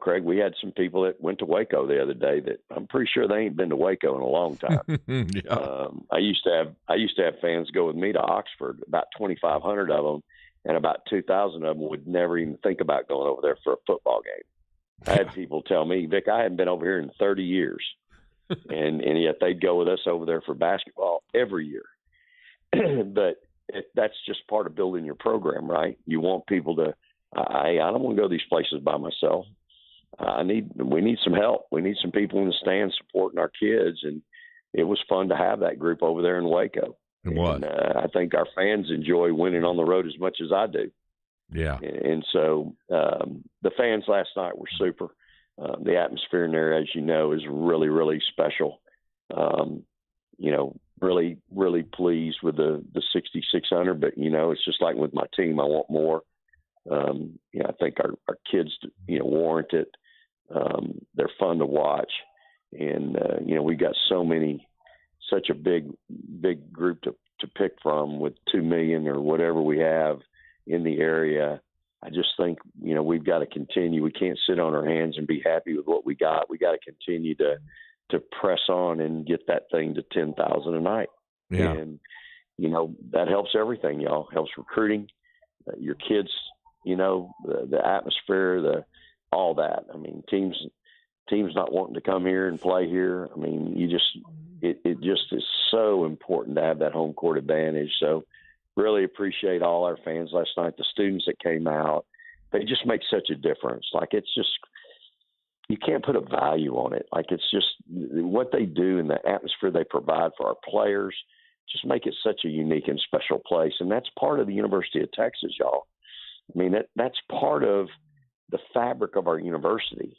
Craig, we had some people that went to Waco the other day that I'm pretty sure they ain't been to Waco in a long time. Yeah. I used to have fans go with me to Oxford, about 2,500 of them, and about 2,000 of them would never even think about going over there for a football game. I had people tell me, Vic, I hadn't been over here in 30 years. and yet they'd go with us over there for basketball every year. But that's just part of building your program, right? You want people to, I don't want to go to these places by myself. We need some help. We need some people in the stands supporting our kids. And it was fun to have that group over there in Waco. It was. And, I think our fans enjoy winning on the road as much as I do. Yeah. And so the fans last night were super. The atmosphere in there, as you know, is really, really special. Really, really pleased with the 6,600. But, it's just like with my team, I want more. I think our kids, warrant it. They're fun to watch. And, we got such a big group to pick from with 2 million or whatever we have in the area. I just think, we've got to continue. We can't sit on our hands and be happy with what we got. We got to continue to press on and get that thing to 10,000 a night. Yeah. And, that helps everything, y'all. Helps recruiting, your kids, the atmosphere, all that. I mean, teams not wanting to come here and play here. I mean, it just is so important to have that home court advantage. So really appreciate all our fans last night, the students that came out. They just make such a difference. Like, it's just, you can't put a value on it. Like, it's just what they do and the atmosphere they provide for our players just make it such a unique and special place. And that's part of the University of Texas, y'all. I mean, that's part of the fabric of our university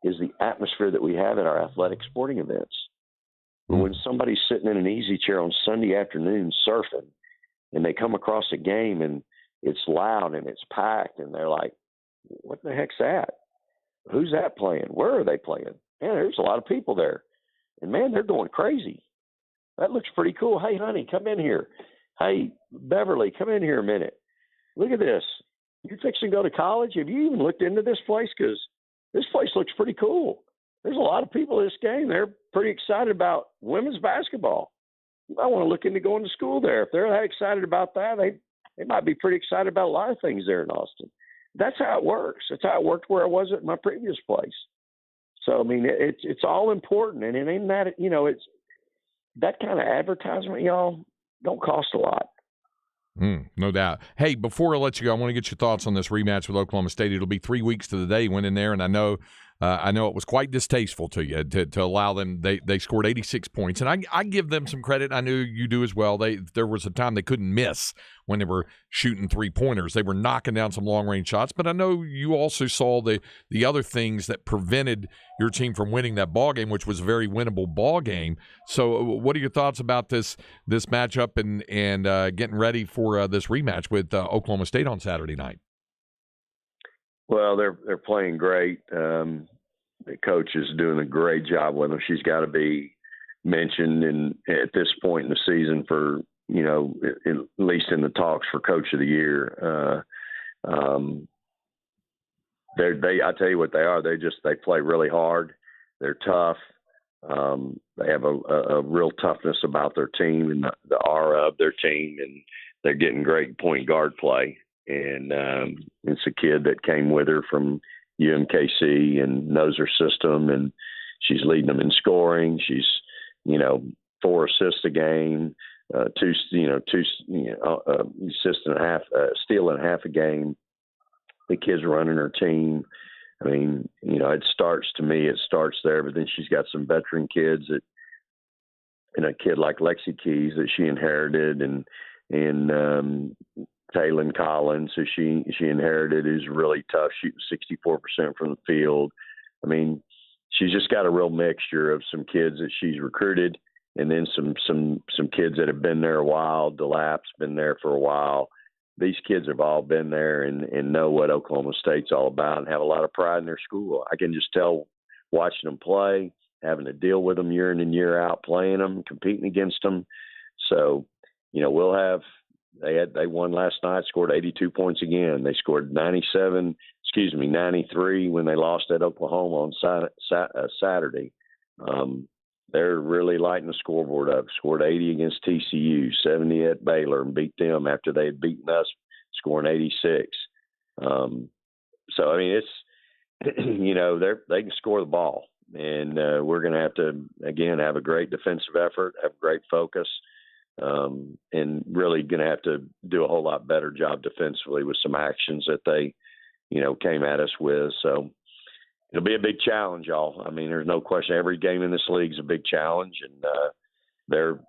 is the atmosphere that we have at our athletic sporting events. When somebody's sitting in an easy chair on Sunday afternoon surfing, and they come across a game and it's loud and it's packed, and they're like, what the heck's that? Who's that playing? Where are they playing? Man, there's a lot of people there. And, man, they're going crazy. That looks pretty cool. Hey, honey, come in here. Hey, Beverly, come in here a minute. Look at this. You're fixing to go to college? Have you even looked into this place? Because this place looks pretty cool. There's a lot of people at this game. They're pretty excited about women's basketball. You might want to look into going to school there. If they're that excited about that, they might be pretty excited about a lot of things there in Austin. That's how it works. That's how it worked where I was at my previous place. So, I mean, it's all important. And it ain't that, it's that kind of advertisement, y'all, don't cost a lot. No doubt. Hey, before I let you go, I want to get your thoughts on this rematch with Oklahoma State. It'll be 3 weeks to the day you went in there, and I know it was quite distasteful to you to allow them. They scored 86 points, and I give them some credit. I knew you do as well. There was a time they couldn't miss when they were shooting 3-pointers. They were knocking down some long-range shots, but I know you also saw the other things that prevented your team from winning that ball game, which was a very winnable ball game. So what are your thoughts about this matchup and getting ready for this rematch with Oklahoma State on Saturday night? Well, they're playing great. The coach is doing a great job with them. She's got to be mentioned at this point in the season for, at least in the talks for Coach of the Year. I tell you what they are. They play really hard. They're tough. They have a real toughness about their team and the aura of their team, and they're getting great point guard play. And it's a kid that came with her from UMKC and knows her system, and she's leading them in scoring. She's, 4 assists a game, two assists and a half, steal and a half a game. The kid's running her team. I mean, it starts there, but then she's got some veteran kids and a kid like Lexi Keys that she inherited, and Taylon Collins, who she inherited, is really tough, shooting 64% from the field. I mean, she's just got a real mixture of some kids that she's recruited, and then some kids that have been there a while. DeLapp's been there for a while. These kids have all been there and know what Oklahoma State's all about and have a lot of pride in their school. I can just tell watching them play, having to deal with them year in and year out, playing them, competing against them. So, we'll have. They won last night, scored 82 points again. They scored 93 when they lost at Oklahoma on Saturday. They're really lighting the scoreboard up. Scored 80 against TCU, 70 at Baylor, and beat them after they had beaten us, scoring 86. So, I mean, it's, they can score the ball. And we're going to have to, again, have a great defensive effort, have great focus. And really going to have to do a whole lot better job defensively with some actions that they, came at us with. So it'll be a big challenge, y'all. I mean, there's no question. Every game in this league is a big challenge, and they're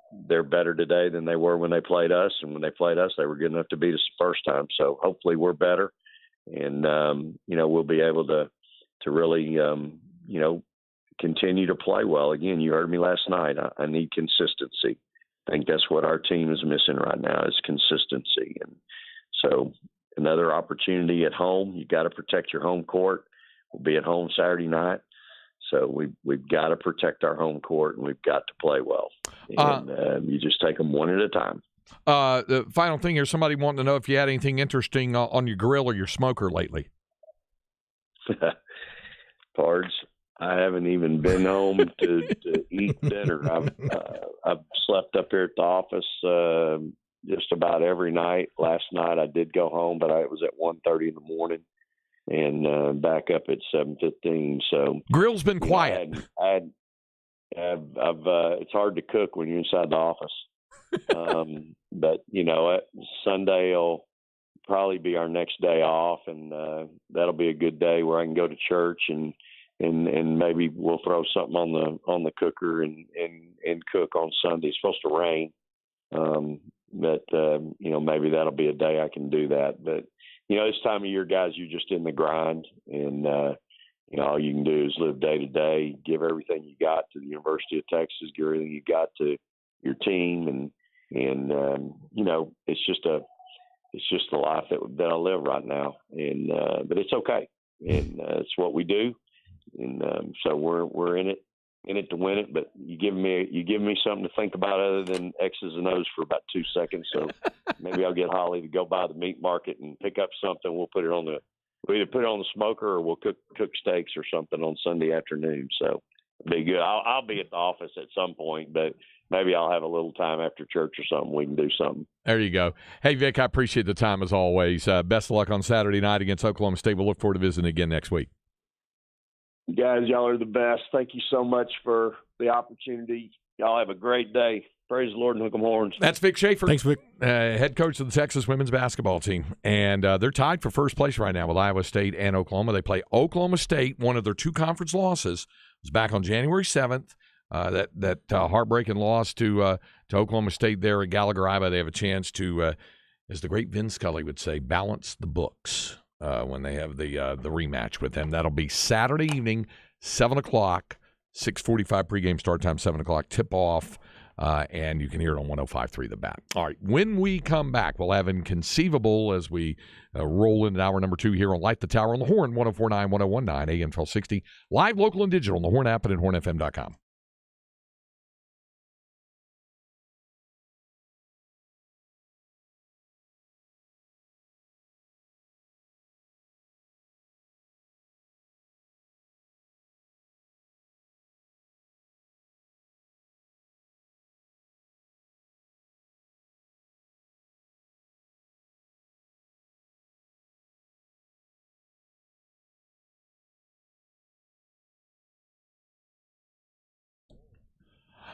better today than they were when they played us. And when they played us, they were good enough to beat us the first time. So hopefully we're better, and we'll be able to really continue to play well. Again, you heard me last night. I need consistency. I think that's what our team is missing right now is consistency. And so another opportunity at home. You got to protect your home court. We'll be at home Saturday night. So we've got to protect our home court, and we've got to play well. And you just take them one at a time. The final thing here, somebody wanting to know if you had anything interesting on your grill or your smoker lately. Pards, I haven't even been home to eat dinner. I've slept up here at the office just about every night. Last night I did go home, but it was at 1:30 in the morning and back up at 7:15. So grill's been quiet. It's hard to cook when you're inside the office. But you know what? Sunday will probably be our next day off, and that'll be a good day where I can go to church and maybe we'll throw something on the cooker and cook on Sunday. It's supposed to rain, but maybe that'll be a day I can do that. But this time of year, guys, you're just in the grind, and all you can do is live day to day, give everything you got to the University of Texas, give everything you got to your team, and And it's just the life that I live right now. And but it's okay, and it's what we do. And so we're in it to win it. But you give me something to think about other than X's and O's for about 2 seconds. So maybe I'll get Holly to go by the meat market and pick up something. We'll either put it on the smoker or we'll cook steaks or something on Sunday afternoon. So it'll be good. I'll be at the office at some point, but maybe I'll have a little time after church or something. We can do something. There you go. Hey, Vic, I appreciate the time as always. Best of luck on Saturday night against Oklahoma State. We'll look forward to visiting again next week. Guys, y'all are the best. Thank you so much for the opportunity. Y'all have a great day. Praise the Lord and hook 'em horns. That's Vic Schaefer. Thanks, Vic. Head coach of the Texas women's basketball team. And they're tied for first place right now with Iowa State and Oklahoma. They play Oklahoma State. One of their 2 conference losses was back on January 7th. That heartbreaking loss to Oklahoma State there at Gallagher, Iowa. They have a chance to, as the great Vin Scully would say, balance the books when they have the rematch with them. That'll be Saturday evening, 7 o'clock, 6:45 pregame start time, 7 o'clock tip-off. And you can hear it on 105.3 The Bat. All right, when we come back, we'll have Inconceivable as we roll into hour number 2 here on Light the Tower on the Horn, 104.9, 101.9, AM 1260. Live, local, and digital on the Horn app and at hornfm.com.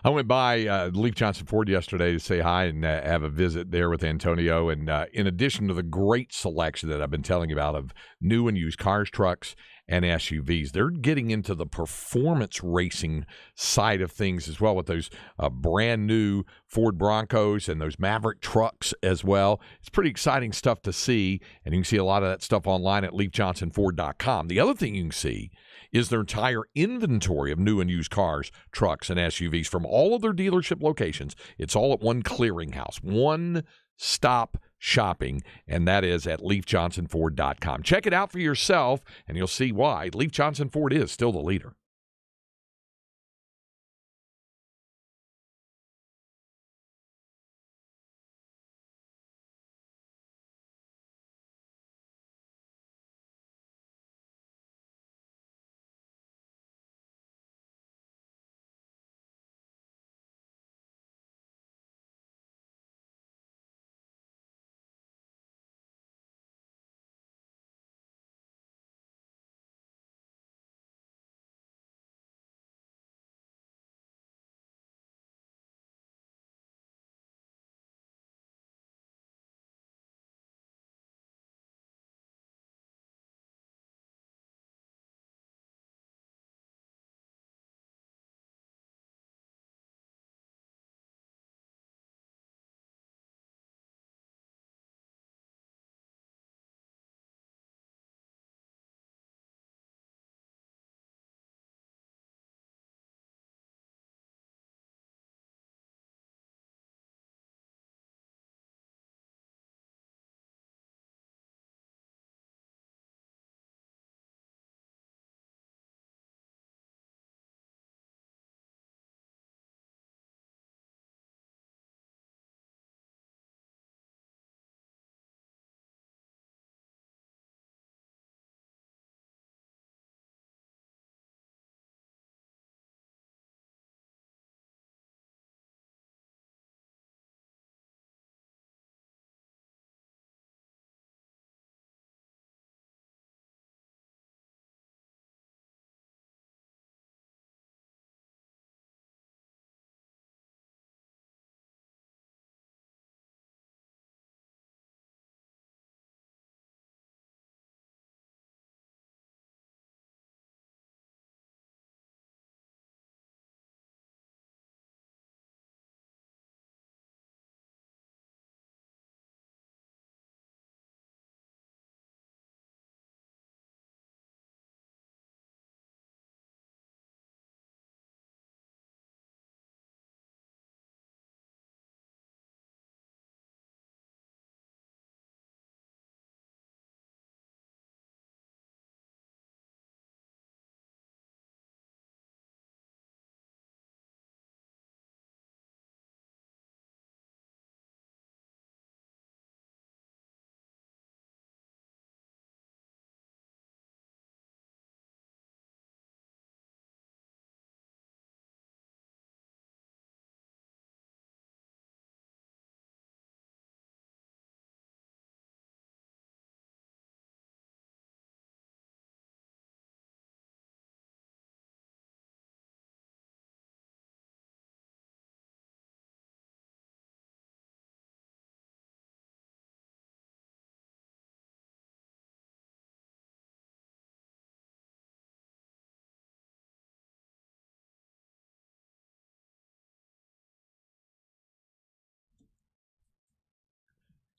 I went by Leif Johnson Ford yesterday to say hi and have a visit there with Antonio. And in addition to the great selection that I've been telling you about of new and used cars, trucks, and SUVs, they're getting into the performance racing side of things as well with those brand new Ford Broncos and those Maverick trucks as well. It's pretty exciting stuff to see, and you can see a lot of that stuff online at LeifJohnsonFord.com. The other thing you can see is their entire inventory of new and used cars, trucks, and SUVs from all of their dealership locations. It's all at one clearinghouse, one-stop shopping, and that is at LeifJohnsonFord.com. Check it out for yourself, and you'll see why Leif Johnson Ford is still the leader.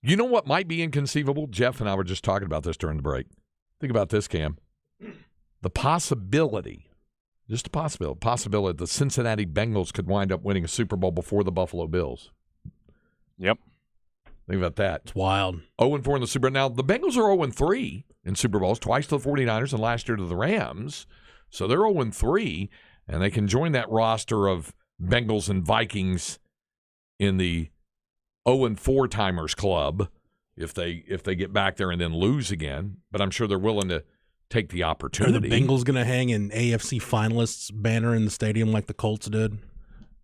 You know what might be inconceivable? Jeff and I were just talking about this during the break. Think about this, Cam. The possibility, just a possibility the Cincinnati Bengals could wind up winning a Super Bowl before the Buffalo Bills. Yep. Think about that. It's wild. 0-4 in the Super Bowl. Now, the Bengals are 0-3 in Super Bowls, twice to the 49ers and last year to the Rams. So they're 0-3, and they can join that roster of Bengals and Vikings in the 0-4 timers club if they get back there and then lose again. But I'm sure they're willing to take the Are opportunity. the Bengals going to hang an AFC finalists banner in the stadium like the Colts did?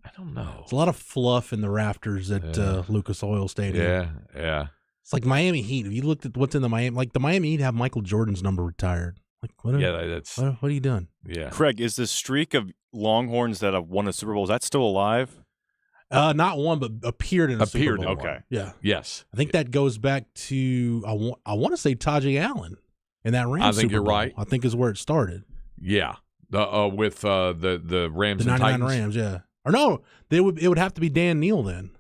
I don't know. There's a lot of fluff in the rafters at Lucas Oil Stadium. Yeah. It's like Miami Heat. If you looked at what's in the Miami Heat have Michael Jordan's number retired. Like, what are you doing? Yeah. Craig, is the streak of Longhorns that have won a Super Bowl, is that still alive? Not one, but appeared in a Super Bowl. Okay. Yeah. Yes. I think that goes back to I want to say Tajay Allen in that Rams. I think Super you're Bowl. right. I think is where it started. Yeah. With the Rams The and 99 Titans. Rams, yeah. Or no, it would have to be Dan Neal then.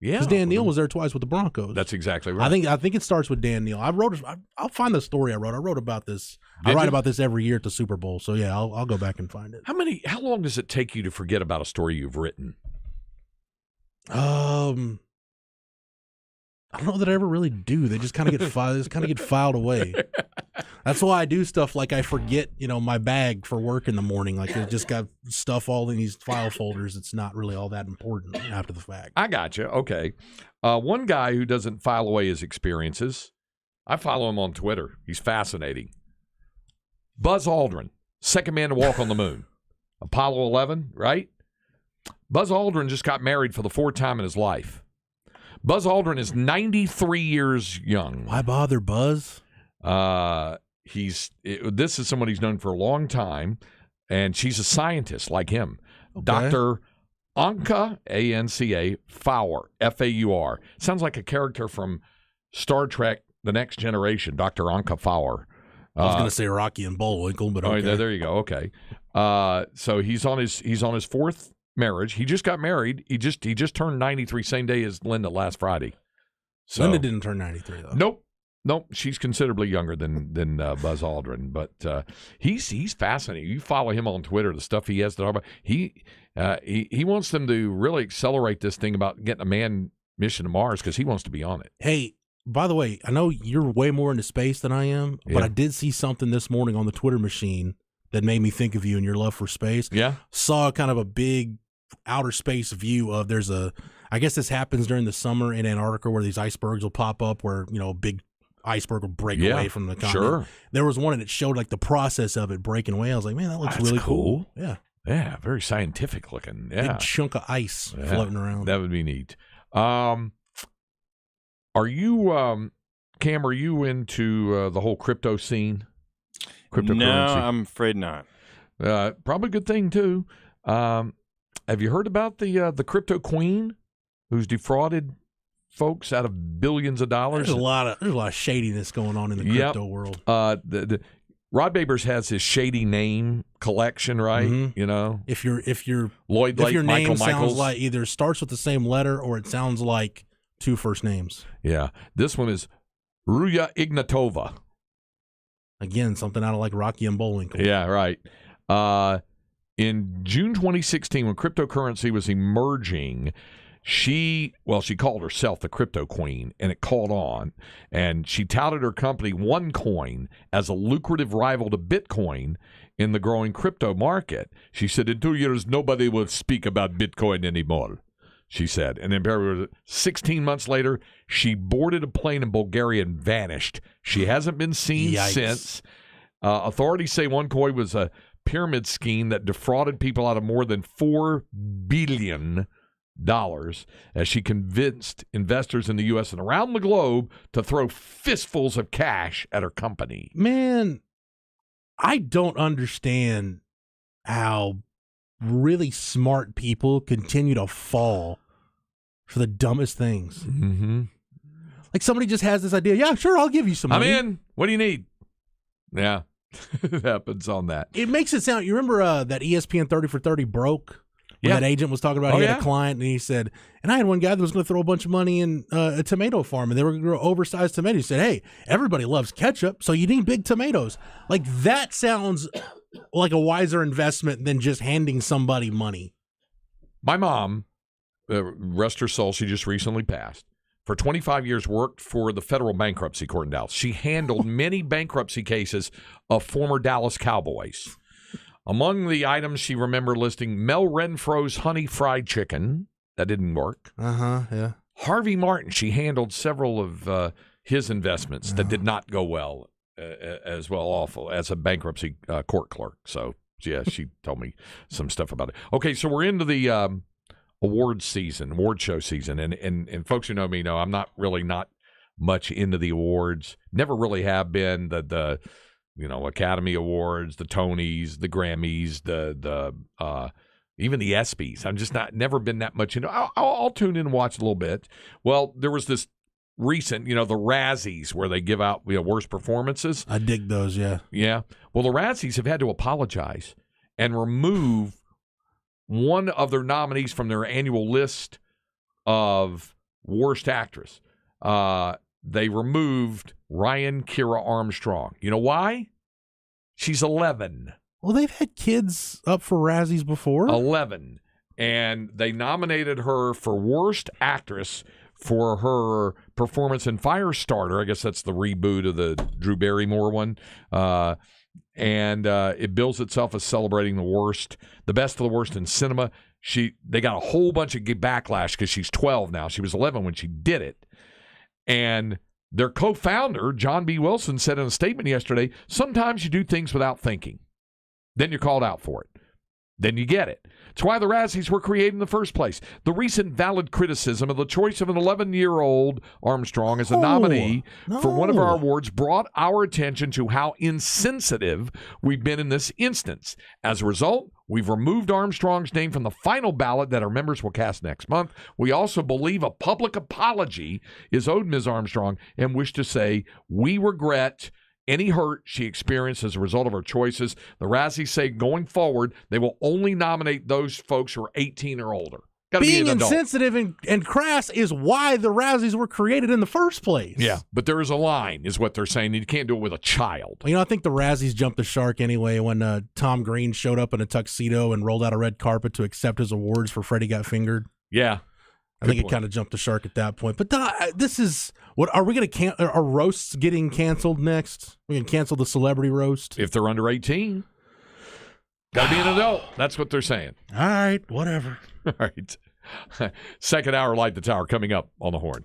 Yeah. Because Dan Neal was there twice with the Broncos. That's exactly right. I think it starts with Dan Neal. I'll find the story I wrote. I wrote about this. I Did write you? about this every year at the Super Bowl. So yeah, I'll go back and find it. How long does it take you to forget about a story you've written? I don't know that I ever really do. They just kind of get filed away. That's why I do stuff like I forget, my bag for work in the morning. Like I just got stuff all in these file folders. It's not really all that important after the fact. I got you. Okay. One guy who doesn't file away his experiences, I follow him on Twitter. He's fascinating. Buzz Aldrin, second man to walk on the moon. Apollo 11, right? Buzz Aldrin just got married for the fourth time in his life. Buzz Aldrin is 93 years young. Why bother, Buzz? This is someone he's known for a long time, and she's a scientist like him. Okay. Dr. Anka, A-N-C-A, Faur, F-A-U-R. Sounds like a character from Star Trek The Next Generation, Dr. Anka Faur. I was going to say Rocky and Bullwinkle, but okay. Oh, there you go. Okay. So he's on his fourth marriage. He just got married. He just turned 93 same day as Linda last Friday. So, Linda didn't turn 93 though. Nope. She's considerably younger than Buzz Aldrin, but he's fascinating. You follow him on Twitter, the stuff he has to talk about. He wants them to really accelerate this thing about getting a manned mission to Mars because he wants to be on it. Hey, by the way, I know you're way more into space than I am, but I did see something this morning on the Twitter machine that made me think of you and your love for space. Yeah. Saw kind of a big outer space view of I guess this happens during the summer in Antarctica where these icebergs will pop up where, a big iceberg will break away from the continent. Sure. There was one that showed like the process of it breaking away. I was like, man, that looks That's really cool. cool. Yeah, very scientific looking. Yeah. Big chunk of ice floating around. That would be neat. Are you, Cam, are you into the whole crypto scene? Cryptocurrency? No, I'm afraid not. Probably a good thing, too. Have you heard about the crypto queen who's defrauded folks out of billions of dollars? There's a lot of shadiness going on in the crypto world. Rod Babers has his shady name collection, right? Mm-hmm. If your Lloyd Lake, name Michael sounds Michaels. like either starts with the same letter or it sounds like two first names. Yeah, this one is Ruya Ignatova. Again, something out of like Rocky and Bullwinkle. Yeah, right. In June 2016, when cryptocurrency was emerging, she called herself the crypto queen, and it caught on. And she touted her company OneCoin as a lucrative rival to Bitcoin in the growing crypto market. She said, in 2 years, nobody will speak about Bitcoin anymore, she said. And then 16 months later, she boarded a plane in Bulgaria and vanished. She hasn't been seen since. Authorities say OneCoin was a pyramid scheme that defrauded people out of more than $4 billion as she convinced investors in the U.S. and around the globe to throw fistfuls of cash at her company. Man, I don't understand how really smart people continue to fall for the dumbest things. Mm-hmm. Like somebody just has this idea. Yeah, sure, I'll give you some money. I'm in. What do you need? Yeah, it happens on that. It makes it sound. You remember that ESPN 30 for 30 broke? When Yeah. that agent was talking about he had a client, and he said, and I had one guy that was going to throw a bunch of money in a tomato farm, and they were going to grow oversized tomatoes. He said, hey, everybody loves ketchup, so you need big tomatoes. Like, that sounds like a wiser investment than just handing somebody money. My mom, rest her soul, she just recently passed, for 25 years worked for the federal bankruptcy court in Dallas. She handled many bankruptcy cases of former Dallas Cowboys. Among the items she remembered listing, Mel Renfro's honey fried chicken. That didn't work. Yeah. Harvey Martin, she handled several of his investments that did not go well as well, awful, as a bankruptcy court clerk. So, yeah, she told me some stuff about it. Okay, so we're into the award show season. And folks who know me know I'm not much into the awards. Never really have been. The Academy Awards, the Tonys, the Grammys, the even the ESPYs. I'm just never been that much into. I'll tune in and watch a little bit. Well, there was this recent, the Razzies, where they give out worst performances. I dig those, yeah. Yeah. Well, the Razzies have had to apologize and remove one of their nominees from their annual list of worst actress. They removed Ryan Kira Armstrong. You know why? She's 11. Well, they've had kids up for Razzies before. 11. And they nominated her for worst actress for her performance in Firestarter. I guess that's the reboot of the Drew Barrymore one. And it bills itself as celebrating the best of the worst in cinema. They got a whole bunch of backlash because she's 12 now. She was 11 when she did it. And their co-founder, John B. Wilson, said in a statement yesterday, sometimes you do things without thinking. Then you're called out for it. Then you get it. It's why the Razzies were created in the first place. The recent valid criticism of the choice of an 11-year-old Armstrong as a nominee for one of our awards brought our attention to how insensitive we've been in this instance. As a result, we've removed Armstrong's name from the final ballot that our members will cast next month. We also believe a public apology is owed Ms. Armstrong and wish to say we regret any hurt she experienced as a result of her choices. The Razzies say going forward, they will only nominate those folks who are 18 or older. Being insensitive and crass is why the Razzies were created in the first place. Yeah, but there is a line, is what they're saying. You can't do it with a child. I think the Razzies jumped the shark anyway when Tom Green showed up in a tuxedo and rolled out a red carpet to accept his awards for Freddie Got Fingered. Yeah. I think it kind of jumped the shark at that point. But this is what are we going to are roasts getting canceled next? We can cancel the celebrity roast if they're under 18. Got to be an adult. That's what they're saying. All right, whatever. All right. Second hour, Light the Tower, coming up on the Horn.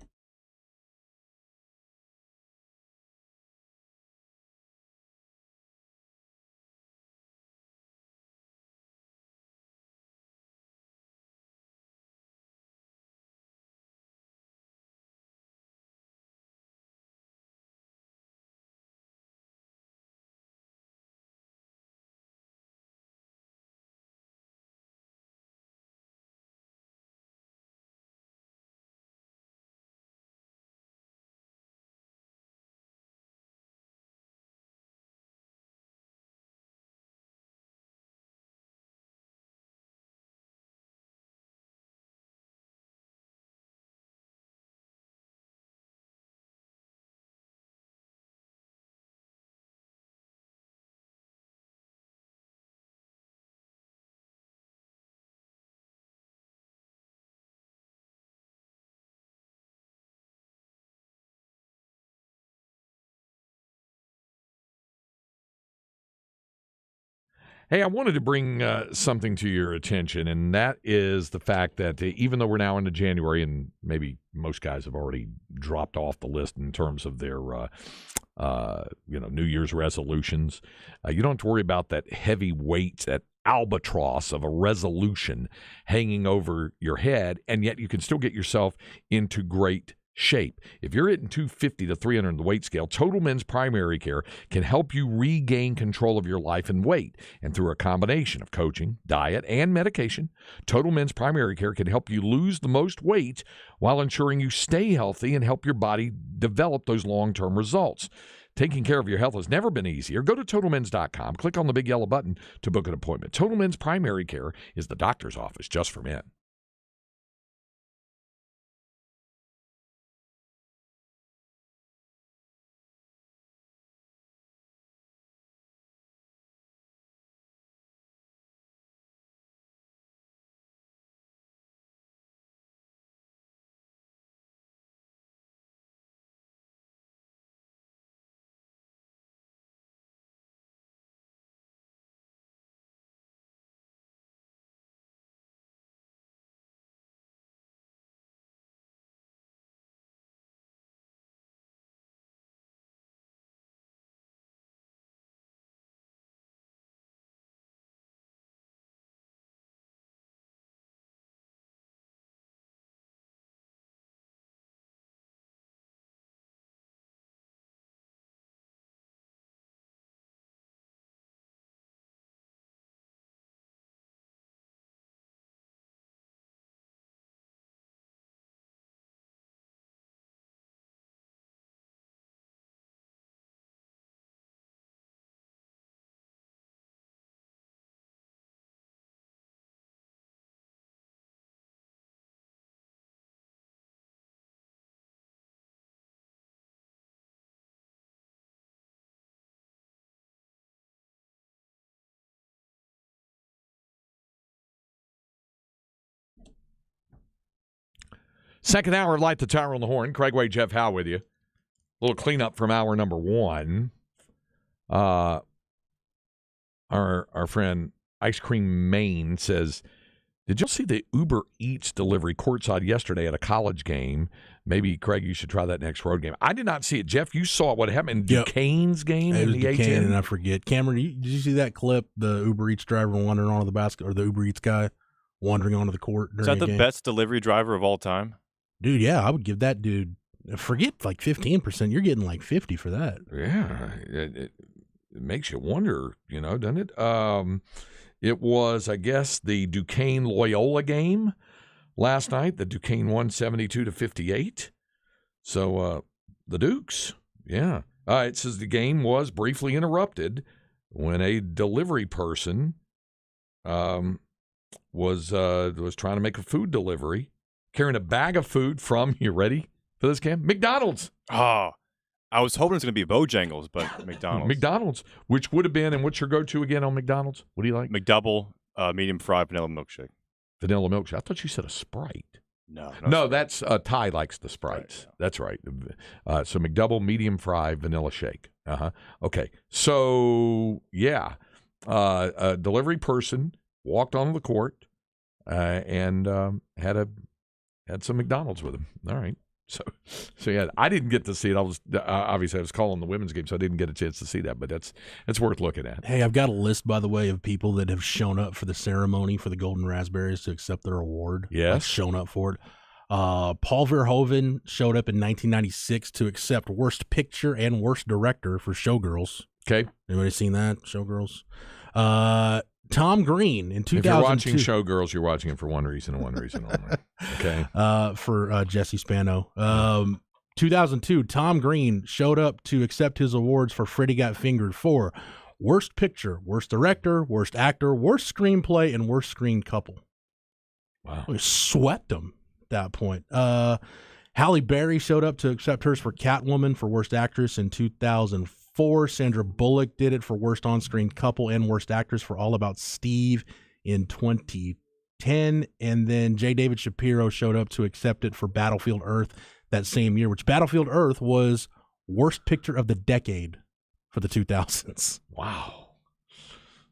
Hey, I wanted to bring something to your attention, and that is the fact that even though we're now into January, and maybe most guys have already dropped off the list in terms of their, New Year's resolutions, you don't have to worry about that heavy weight, that albatross of a resolution hanging over your head, and yet you can still get yourself into great shape. If you're hitting 250 to 300 on the weight scale, Total Men's Primary Care can help you regain control of your life and weight. And through a combination of coaching, diet, and medication, Total Men's Primary Care can help you lose the most weight while ensuring you stay healthy and help your body develop those long-term results. Taking care of your health has never been easier. Go to TotalMens.com. Click on the big yellow button to book an appointment. Total Men's Primary Care is the doctor's office just for men. Second hour of Light the Tower on the Horn. Craig Way, Jeff Howe with you. A little cleanup from hour number one. Our friend Ice Cream Maine says, did you see the Uber Eats delivery courtside yesterday at a college game? Maybe, Craig, you should try that next road game. I did not see it. Jeff, you saw what happened in Duquesne's game in the Duquesne, A-10? and I forget. Cameron, did you see that clip? The Uber Eats driver wandering onto the basket, or the Uber Eats guy wandering onto the court during Is that a the game? best delivery driver of all time? Dude, yeah, I would give that dude, forget like 15%. You're getting like 50 for that. Yeah, it makes you wonder, doesn't it? It was, I guess, the Duquesne Loyola game last night. The Duquesne won 72-58. So the Dukes, yeah. It says the game was briefly interrupted when a delivery person was trying to make a food delivery, carrying a bag of food from, you ready for this, Cam? McDonald's. Oh, I was hoping it was going to be Bojangles, but McDonald's. McDonald's, which would have been, and what's your go-to again on McDonald's? What do you like? McDouble, medium fry, vanilla milkshake. Vanilla milkshake. I thought you said a Sprite. No, that's Ty likes the Sprites. Right, yeah. That's right. So McDouble, medium fry, vanilla shake. Okay. So yeah, a delivery person walked onto the court and had some McDonald's with him. All right. So yeah, I didn't get to see it. I was obviously I was calling the women's game, so I didn't get a chance to see that. But that's worth looking at. Hey, I've got a list, by the way, of people that have shown up for the ceremony for the Golden Raspberries to accept their award. Yes. Like, shown up for it. Paul Verhoeven showed up in 1996 to accept Worst Picture and Worst Director for Showgirls. Okay. Anybody seen that? Showgirls. Tom Green in 2002. If you're watching Showgirls, you're watching it for one reason and one reason only. Okay. For Jesse Spano. 2002, Tom Green showed up to accept his awards for Freddy Got Fingered for Worst Picture, Worst Director, Worst Actor, Worst Screenplay, and Worst Screen Couple. Wow. We swept them at that point. Halle Berry showed up to accept hers for Catwoman for Worst Actress in 2004. Sandra Bullock did it for Worst On-Screen Couple and Worst Actress for All About Steve in 2010. And then J. David Shapiro showed up to accept it for Battlefield Earth that same year, which Battlefield Earth was Worst Picture of the Decade for the 2000s. Wow.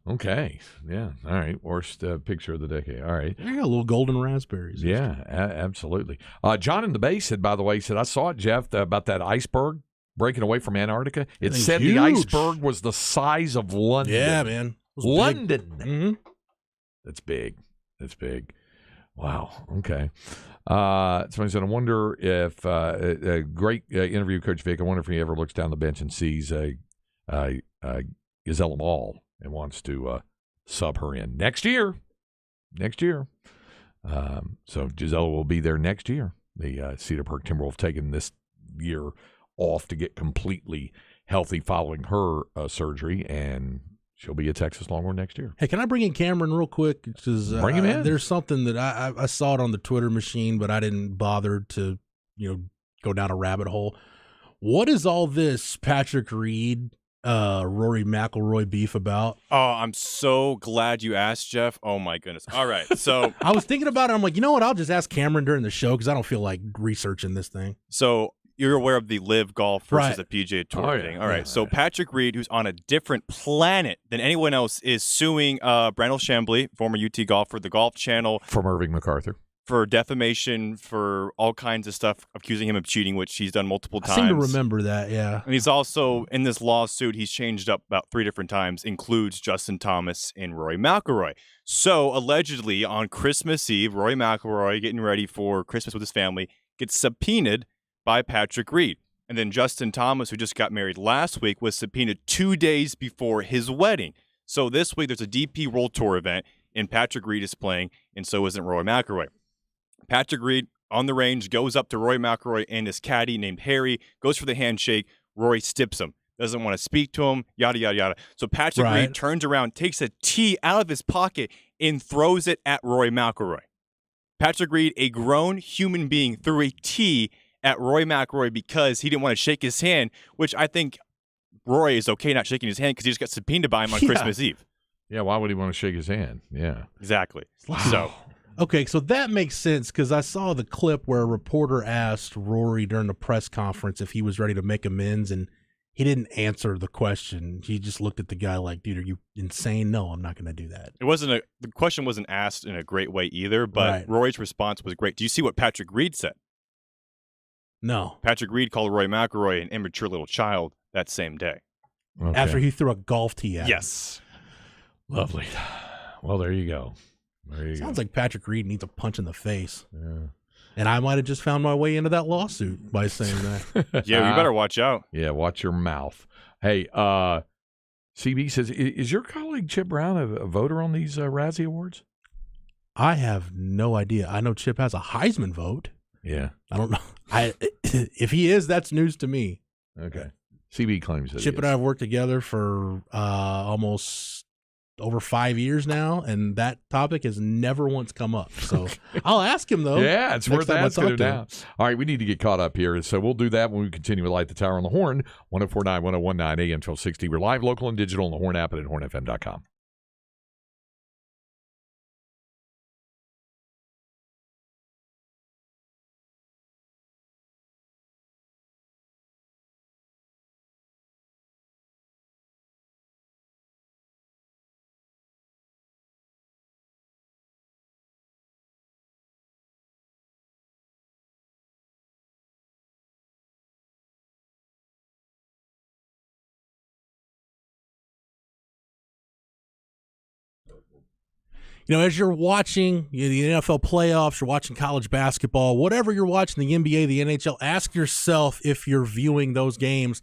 Okay. Yeah. All right. Worst picture of the decade. All right. Yeah, little golden raspberries. Yeah, absolutely. John in the Bay said, by the way, I saw it, Jeff, about that iceberg breaking away from Antarctica. It said huge. the iceberg was the size of London. Yeah, man. London. Mm-hmm. That's big. That's big. Wow. Okay. Somebody said, I wonder if a great interview, Coach Vic. I wonder if he ever looks down the bench and sees Gisela Ball and wants to sub her in next year. So Gisela will be there next year. The Cedar Park Timberwolves taking this year off to get completely healthy following her surgery, and she'll be a Texas Longhorn next year. Hey, can I bring in Cameron real quick? Because Bring him in. There's something that I saw it on the Twitter machine, but I didn't bother to go down a rabbit hole. What is all this Patrick Reed, Rory McIlroy beef about? Oh, I'm so glad you asked, Jeff. Oh my goodness. All right, so I was thinking about it. I'm like, you know what? I'll just ask Cameron during the show because I don't feel like researching this thing. So you're aware of the Live Golf versus Right. the PGA Tour Oh, yeah. thing. All right. Yeah. So Patrick Reed, who's on a different planet than anyone else, is suing Brandel Chambly, former UT golfer, the Golf Channel, From Irving MacArthur. for defamation, for all kinds of stuff, accusing him of cheating, which he's done multiple I times. seem to remember that, yeah. And he's also, in this lawsuit, he's changed up about 3 different times, includes Justin Thomas and Rory McIlroy. So, allegedly, on Christmas Eve, Rory McIlroy, getting ready for Christmas with his family, gets subpoenaed by Patrick Reed. And then Justin Thomas, who just got married last week, was subpoenaed 2 days before his wedding. So this week, there's a DP World Tour event, and Patrick Reed is playing, and so isn't Rory McIlroy. Patrick Reed on the range goes up to Rory McIlroy and his caddy named Harry, goes for the handshake. Rory stips him, doesn't want to speak to him, yada, yada, yada. So Patrick Right. Reed turns around, takes a tee out of his pocket, and throws it at Rory McIlroy. Patrick Reed, a grown human being, threw a tee at Rory McIlroy because he didn't want to shake his hand, which I think Rory is okay not shaking his hand because he just got subpoenaed by him on Yeah. Christmas Eve. Yeah, why would he want to shake his hand? Yeah. Exactly. Wow. So Okay, so that makes sense because I saw the clip where a reporter asked Rory during the press conference if he was ready to make amends, and he didn't answer the question. He just looked at the guy like, dude, are you insane? No, I'm not going to do that. the question wasn't asked in a great way either, but Right. Rory's response was great. Do you see what Patrick Reed said? No. Patrick Reed called Rory McIlroy an immature little child that same day. Okay. After he threw a golf tee at him. Yes. Lovely. Well, there you go. There you Sounds go. like Patrick Reed needs a punch in the face. Yeah. And I might have just found my way into that lawsuit by saying that. Yeah, you better watch out. Yeah, watch your mouth. Hey, CB says, is your colleague Chip Brown a voter on these Razzie Awards? I have no idea. I know Chip has a Heisman vote. Yeah. I don't know. If he is, that's news to me. Okay. CB claims that. Chip he and I is. have worked together for almost over 5 years now, and that topic has never once come up. So I'll ask him, though. Yeah, it's next worth time I asking talk him to him. now. All right, we need to get caught up here. So we'll do that when we continue with Light the Tower on the Horn, 1049, 1019, AM 1260. We're live, local, and digital on the Horn app and at hornfm.com. You know, as you're watching the NFL playoffs, you're watching college basketball, whatever you're watching, the NBA, the NHL, ask yourself if you're viewing those games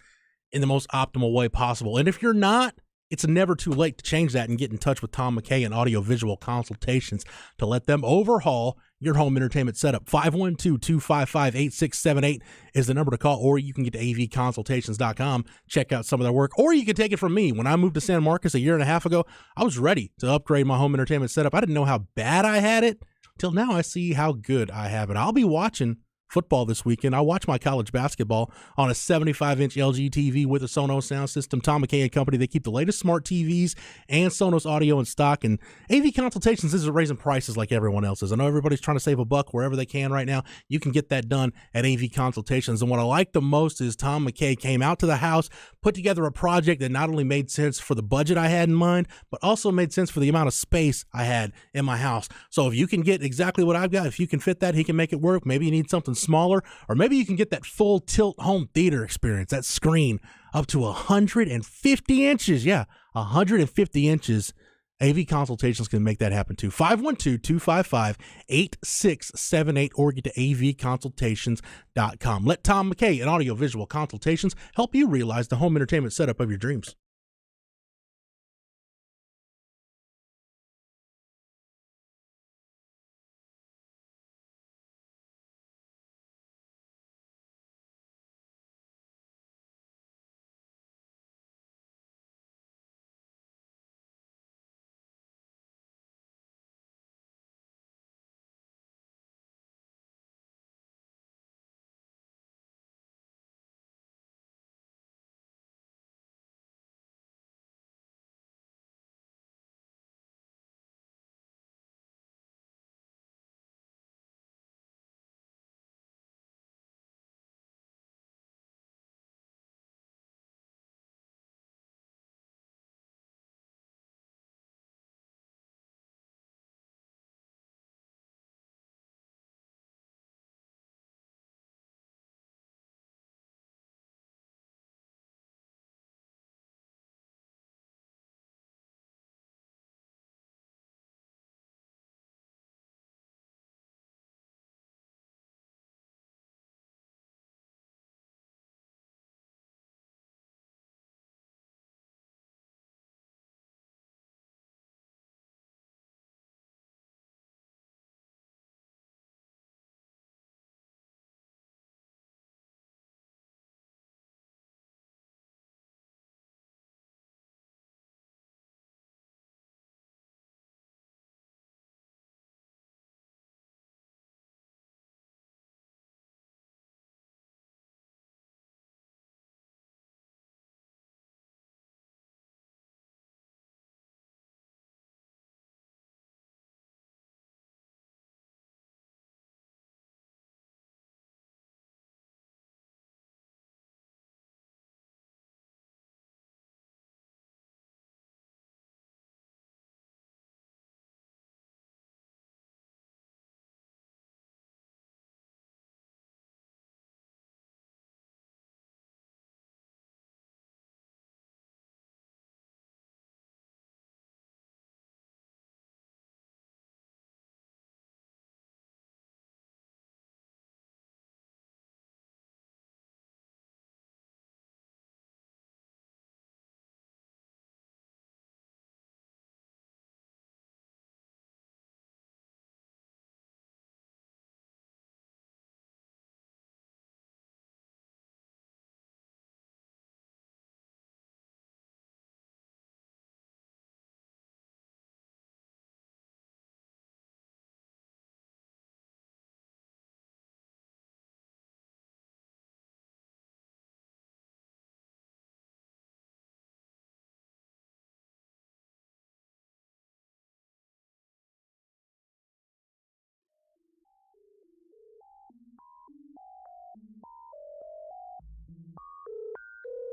in the most optimal way possible. And if you're not, it's never too late to change that and get in touch with Tom McKay and Audiovisual Consultations to let them overhaul your home entertainment setup. 512-255-8678 is the number to call, or you can get to avconsultations.com, check out some of their work, or you can take it from me. When I moved to San Marcos a year and a half ago, I was ready to upgrade my home entertainment setup. I didn't know how bad I had it till now I see how good I have it. I'll be watching football this weekend. I watch my college basketball on a 75-inch LG TV with a Sonos sound system. Tom McKay and Company, they keep the latest smart TVs and Sonos audio in stock. And AV Consultations isn't raising prices like everyone else is. I know everybody's trying to save a buck wherever they can right now. You can get that done at AV Consultations. And what I like the most is Tom McKay came out to the house, put together a project that not only made sense for the budget I had in mind, but also made sense for the amount of space I had in my house. So if you can get exactly what I've got, if you can fit that, he can make it work. Maybe you need something smaller, or maybe you can get that full tilt home theater experience, that screen up to 150 inches. Yeah, 150 inches. AV Consultations can make that happen too. 512-255-8678 or get to avconsultations.com. Let Tom McKay and Audiovisual Consultations help you realize the home entertainment setup of your dreams.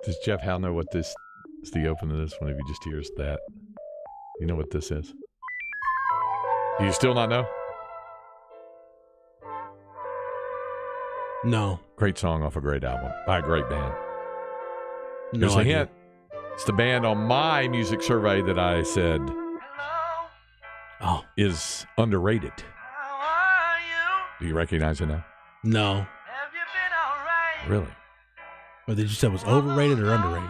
Does Jeff Howe know what this is? The open to this one, if he just hears that. You know what this is? Do you still not know? No. Great song off a great album by a great band. No Here's a idea. hint. It's the band on my music survey that I said is underrated. Do you recognize it now? No. Really? Or did you say it was overrated or underrated?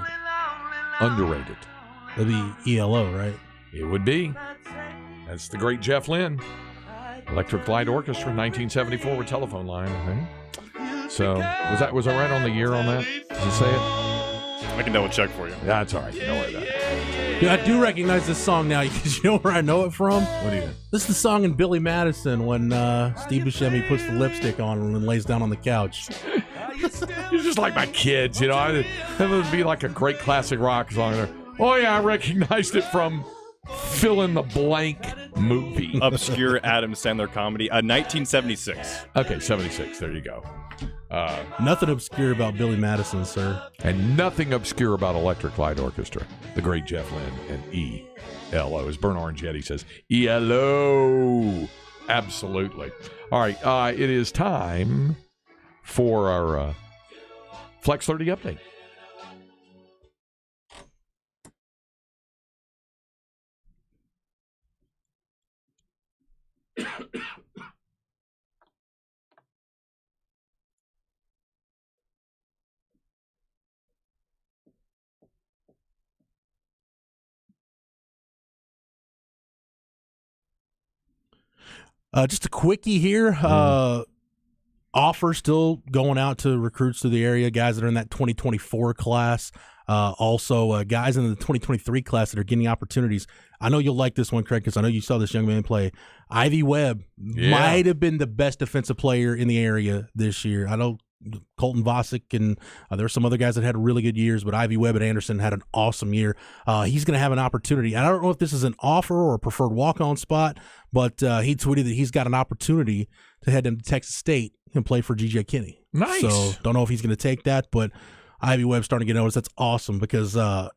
Underrated. That'd be ELO, right? It would be. That's the great Jeff Lynne. Electric Light Orchestra, 1974 with Telephone Line, I think. So, was I right on the year on that? Did you say it? I can double check for you. Yeah, that's all right. Don't worry about it. Dude, I do recognize this song now because you know where I know it from? What do you think? This is the song in Billy Madison when Steve Buscemi puts the lipstick on and lays down on the couch. You're just like my kids, you know. That would be like a great classic rock song. Oh, yeah, I recognized it from fill in the blank movie. Obscure Adam Sandler comedy. 1976. Okay, 76. There you go. Nothing obscure about Billy Madison, sir. And nothing obscure about Electric Light Orchestra. The great Jeff Lynne and ELO. As Burn Orange Yeti says, ELO. Absolutely. All right, it is time for our Flex 30 update. Just a quickie here. Offer still going out to recruits to the area, guys that are in that 2024 class. Also, guys in the 2023 class that are getting opportunities. I know you'll like this one, Craig, because I know you saw this young man play. Ivy Webb might have been the best defensive player in the area this year. I know Colton Vosick and there were some other guys that had really good years, but Ivy Webb at Anderson had an awesome year. He's going to have an opportunity. I don't know if this is an offer or a preferred walk-on spot, but he tweeted that he's got an opportunity to head into Texas State and play for G.J. Kinney. Nice. So don't know if he's going to take that, but Ivy Webb's starting to get noticed. That's awesome because, I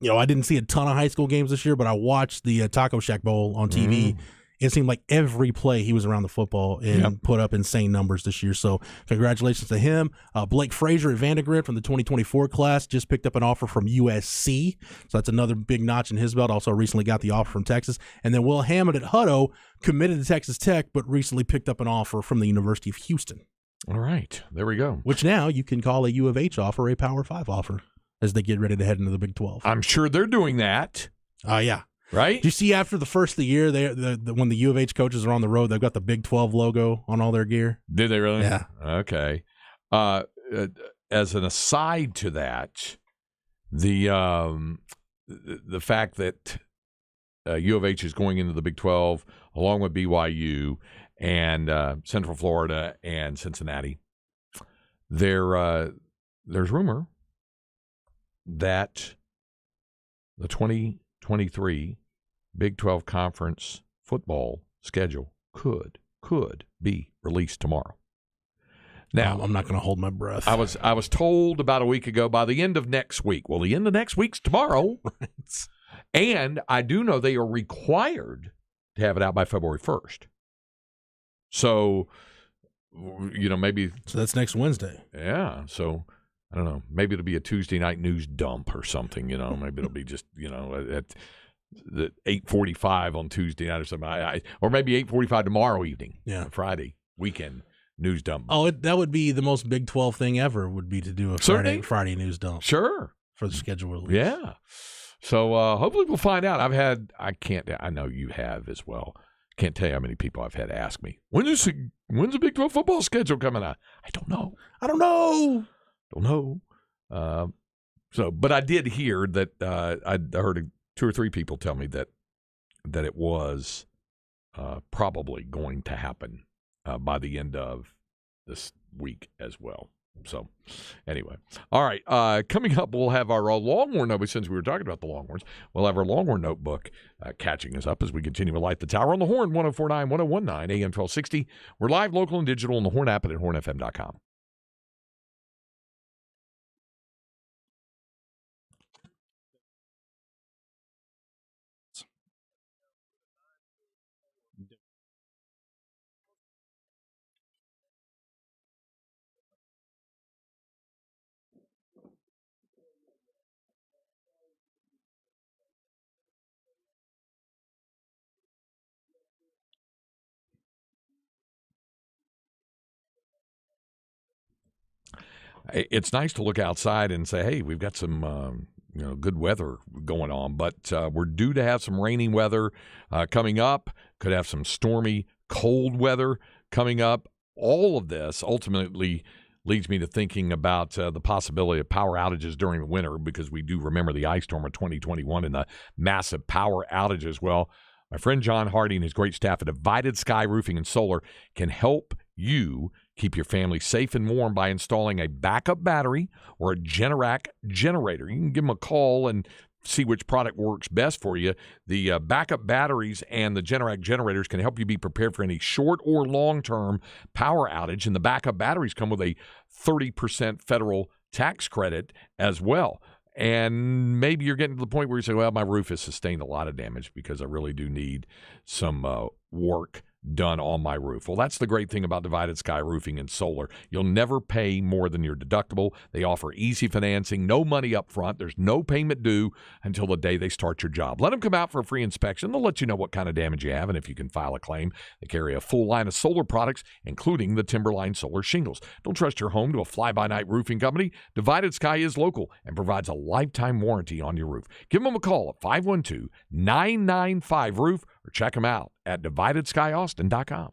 didn't see a ton of high school games this year, but I watched the Taco Shack Bowl on TV. It seemed like every play he was around the football and put up insane numbers this year. So congratulations to him. Blake Frazier at Vandergrift from the 2024 class just picked up an offer from USC. So that's another big notch in his belt. Also recently got the offer from Texas. And then Will Hammond at Hutto committed to Texas Tech, but recently picked up an offer from the University of Houston. All right. There we go. Which now you can call a U of H offer a Power 5 offer as they get ready to head into the Big 12. I'm sure they're doing that. Yeah. Right? Do you see after the first of the year, when the U of H coaches are on the road, they've got the Big 12 logo on all their gear? Did they really? Yeah. Okay. As an aside to that, the fact that U of H is going into the Big 12 along with BYU and Central Florida and Cincinnati, there's rumor that the 2023 Big 12 Conference football schedule could be released tomorrow. Now, I'm not going to hold my breath. I was told about a week ago by the end of next week. Well, the end of next week's tomorrow. Right. And I do know they are required to have it out by February 1st. So, maybe. So that's next Wednesday. Yeah. So, I don't know. Maybe it'll be a Tuesday night news dump or something, Maybe it'll be just, at the 8:45 on Tuesday night or something. Or maybe 8:45 tomorrow evening. Yeah. Friday, weekend news dump. Oh, that would be the most Big 12 thing ever, would be to do a Friday news dump. Sure. For the schedule release. Yeah. So hopefully we'll find out. I know you have as well. Can't tell you how many people I've had ask me, when's the Big 12 football schedule coming out? I don't know. Don't know. But I did hear that I heard 2 or 3 people tell me that it was probably going to happen by the end of this week as well. So, anyway. All right. Coming up, we'll have our Longhorn notebook. Since we were talking about the Longhorns, we'll have our Longhorn notebook catching us up as we continue to light the tower on the Horn, 104.9, 101.9, AM 1260. We're live, local, and digital on the Horn app and at hornfm.com. It's nice to look outside and say, hey, we've got some good weather going on, but we're due to have some rainy weather coming up. Could have some stormy, cold weather coming up. All of this ultimately leads me to thinking about the possibility of power outages during the winter, because we do remember the ice storm of 2021 and the massive power outages. Well, my friend John Hardy and his great staff at Divided Sky Roofing and Solar can help you keep your family safe and warm by installing a backup battery or a Generac generator. You can give them a call and see which product works best for you. The backup batteries and the Generac generators can help you be prepared for any short or long-term power outage, and the backup batteries come with a 30% federal tax credit as well. And maybe you're getting to the point where you say, well, my roof has sustained a lot of damage because I really do need some work done on my roof. Well, that's the great thing about Divided Sky Roofing and Solar. You'll never pay more than your deductible. They offer easy financing, no money up front. There's no payment due until the day they start your job. Let them come out for a free inspection. They'll let you know what kind of damage you have and if you can file a claim. They carry a full line of solar products, including the Timberline solar shingles. Don't trust your home to a fly-by-night roofing company. Divided Sky is local and provides a lifetime warranty on your roof. Give them a call at 512-995-ROOF or check them out at DividedSkyAustin.com.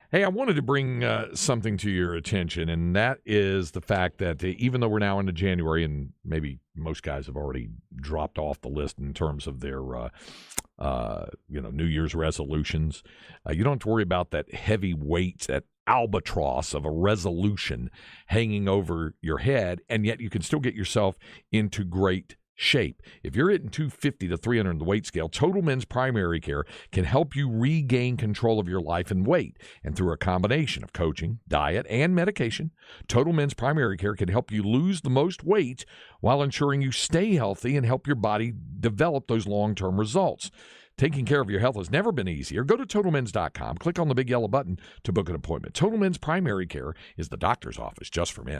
Hey, I wanted to bring something to your attention, and that is the fact that even though we're now into January, and maybe most guys have already dropped off the list in terms of their New Year's resolutions, you don't have to worry about that heavy weight, that albatross of a resolution hanging over your head, and yet you can still get yourself into great shape. If you're hitting 250 to 300 in the weight scale, Total Men's Primary Care can help you regain control of your life and weight. And through a combination of coaching, diet, and medication, Total Men's Primary Care can help you lose the most weight while ensuring you stay healthy and help your body develop those long-term results. Taking care of your health has never been easier. Go to TotalMens.com, click on the big yellow button to book an appointment. Total Men's Primary Care is the doctor's office just for men.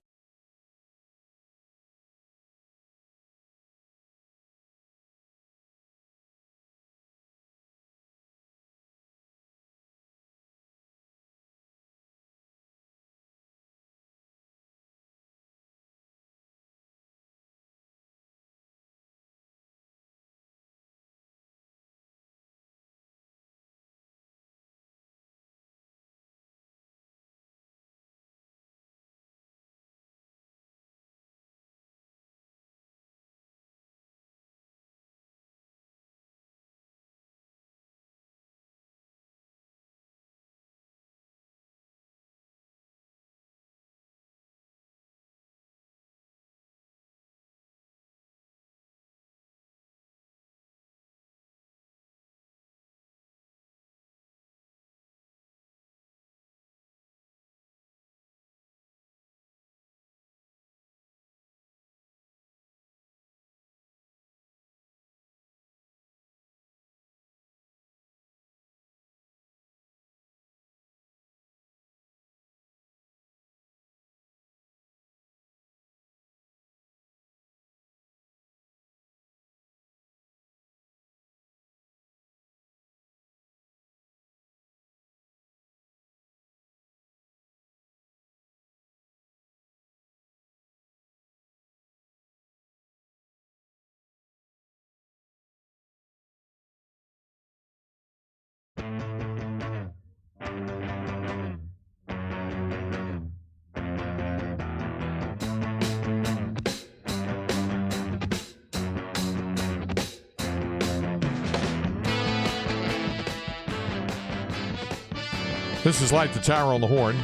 This is Light the Tower on the Horn.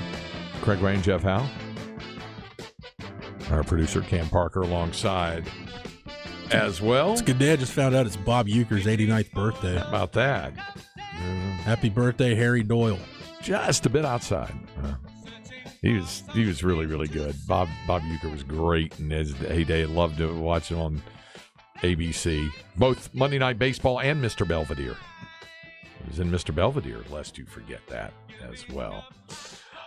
Craig Rain, Jeff Howe. Our producer, Cam Parker, alongside as well. It's a good day. I just found out it's Bob Euchre's 89th birthday. How about that? Happy birthday, Harry Doyle. Just a bit outside. He was really, really good. Bob Uecker was great in his heyday. I loved to watch him on ABC. Both Monday Night Baseball and Mr. Belvedere. He was in Mr. Belvedere, lest you forget that as well.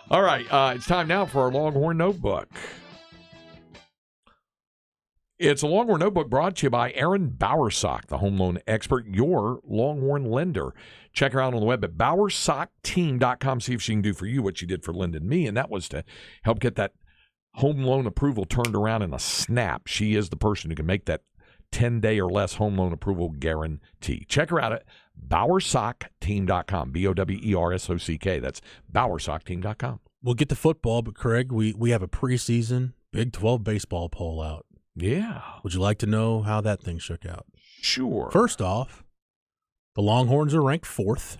All right, it's time now for our Longhorn Notebook. It's a Longhorn Notebook brought to you by Aaron Bowersock, the home loan expert, your Longhorn lender. Check her out on the web at bowersockteam.com. See if she can do for you what she did for Linda and me, and that was to help get that home loan approval turned around in a snap. She is the person who can make that 10-day or less home loan approval guarantee. Check her out at bowersockteam.com, BOWERSOCK. That's bowersockteam.com. We'll get to football, but Craig, we have a preseason Big 12 baseball poll out. Yeah. Would you like to know how that thing shook out? Sure. First off, the Longhorns are ranked 4th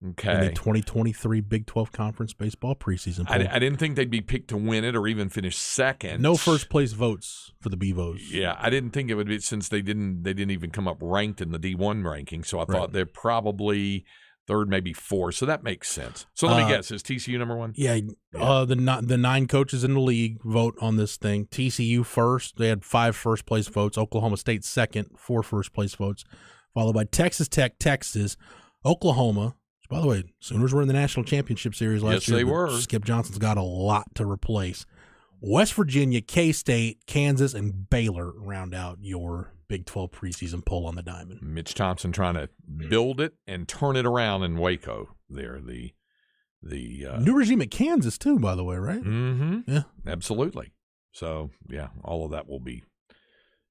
in the 2023 Big 12 Conference baseball preseason poll. I didn't think they'd be picked to win it or even finish second. No first place votes for the Beavos. Yeah, I didn't think it would be, since they didn't even come up ranked in the D1 ranking. So I thought they're probably third, maybe fourth. So that makes sense. So let me guess, is TCU number one? Yeah. The 9 coaches in the league vote on this thing. TCU first. They had 5 first place votes. Oklahoma State second, 4 first place votes, followed by Texas Tech, Texas, Oklahoma. By the way, Sooners were in the national championship series last year. Yes, they were. Skip Johnson's got a lot to replace. West Virginia, K-State, Kansas, and Baylor round out your Big 12 preseason poll on the diamond. Mitch Thompson trying to build it and turn it around in Waco there. The new regime at Kansas, too, by the way, right? Mm-hmm. Yeah. Absolutely. So, yeah, all of that will be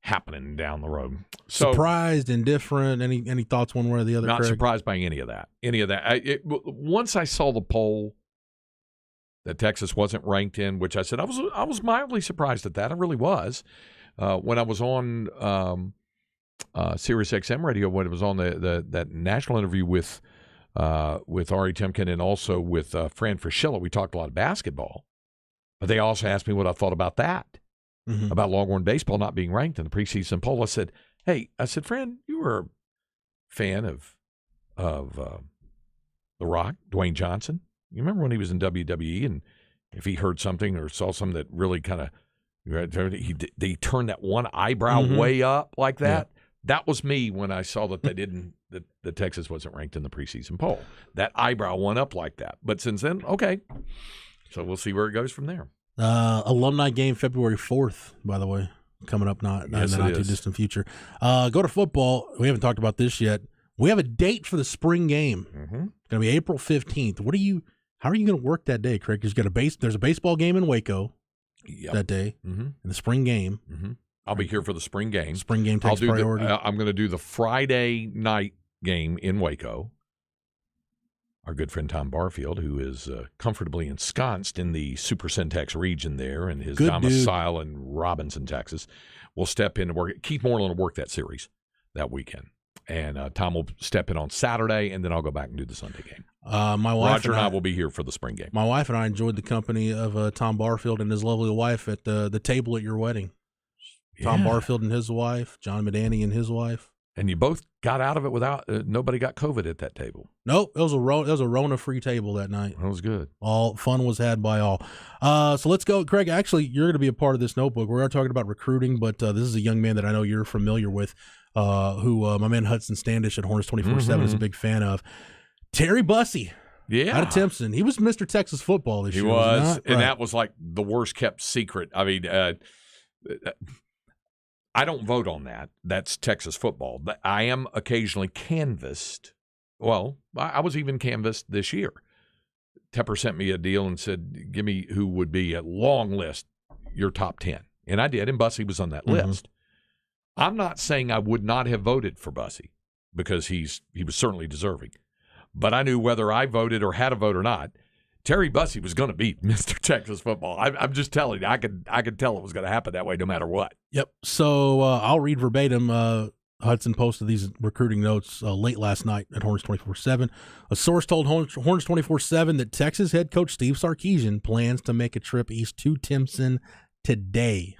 happening down the road. So, surprised, indifferent, any thoughts one way or the other, not Craig? surprised by any of that. Once I saw the poll that Texas wasn't ranked in, which I said I was mildly surprised at that. I really was. When I was on Sirius XM radio, when it was on that national interview with Ari Timken and also with Fran Fraschilla, we talked a lot of basketball. But they also asked me what I thought about that, about Longhorn baseball not being ranked in the preseason poll. I said, Fran, you were a fan of The Rock, Dwayne Johnson. You remember when he was in WWE, and if he heard something or saw something that really kind of he turned that one eyebrow way up like that. Yeah. That was me when I saw that they didn't that Texas wasn't ranked in the preseason poll. That eyebrow went up like that. But since then, okay. So we'll see where it goes from there. Alumni game February 4th, by the way, coming up not in the not too distant future. Go to football. We haven't talked about this yet. We have a date for the spring game. It's going to be April 15th. How are you going to work that day, Craig? There's a baseball game in Waco that day, in the spring game. I'll be here for the spring game. Spring game takes priority. I'm going to do the Friday night game in Waco. Our good friend Tom Barfield, who is comfortably ensconced in the Super Syntax region there and his domicile in Robinson, Texas, will step in and work. Keith Moreland will work that series that weekend. And Tom will step in on Saturday, and then I'll go back and do the Sunday game. My wife Roger and I will be here for the spring game. My wife and I enjoyed the company of Tom Barfield and his lovely wife at the table at your wedding. Yeah. Tom Barfield and his wife, John Medani and his wife. And you both got out of it without nobody got COVID at that table. Nope, it was a Rona-free table that night. That was good. All fun was had by all. So let's go, Craig. Actually, you're going to be a part of this notebook. We are talking about recruiting, but this is a young man that I know you're familiar with, who my man Hudson Standish at Hornets 24/7 is a big fan of. Terry Bussey. Yeah. Out of Timpson. He was Mr. Texas football this year. He was. And that was like the worst kept secret. I mean, I don't vote on that. That's Texas football. I am occasionally canvassed. Well, I was even canvassed this year. Tepper sent me a deal and said, give me who would be a long list, your top 10. And I did, and Bussey was on that list. I'm not saying I would not have voted for Bussey because he was certainly deserving. But I knew whether I voted or had a vote or not, Terry Bussey was going to beat Mr. Texas football. I'm just telling you, I could tell it was going to happen that way no matter what. Yep. So I'll read verbatim. Hudson posted these recruiting notes late last night at Horns 24/7. A source told Horns 24/7 that Texas head coach Steve Sarkisian plans to make a trip east to Timpson today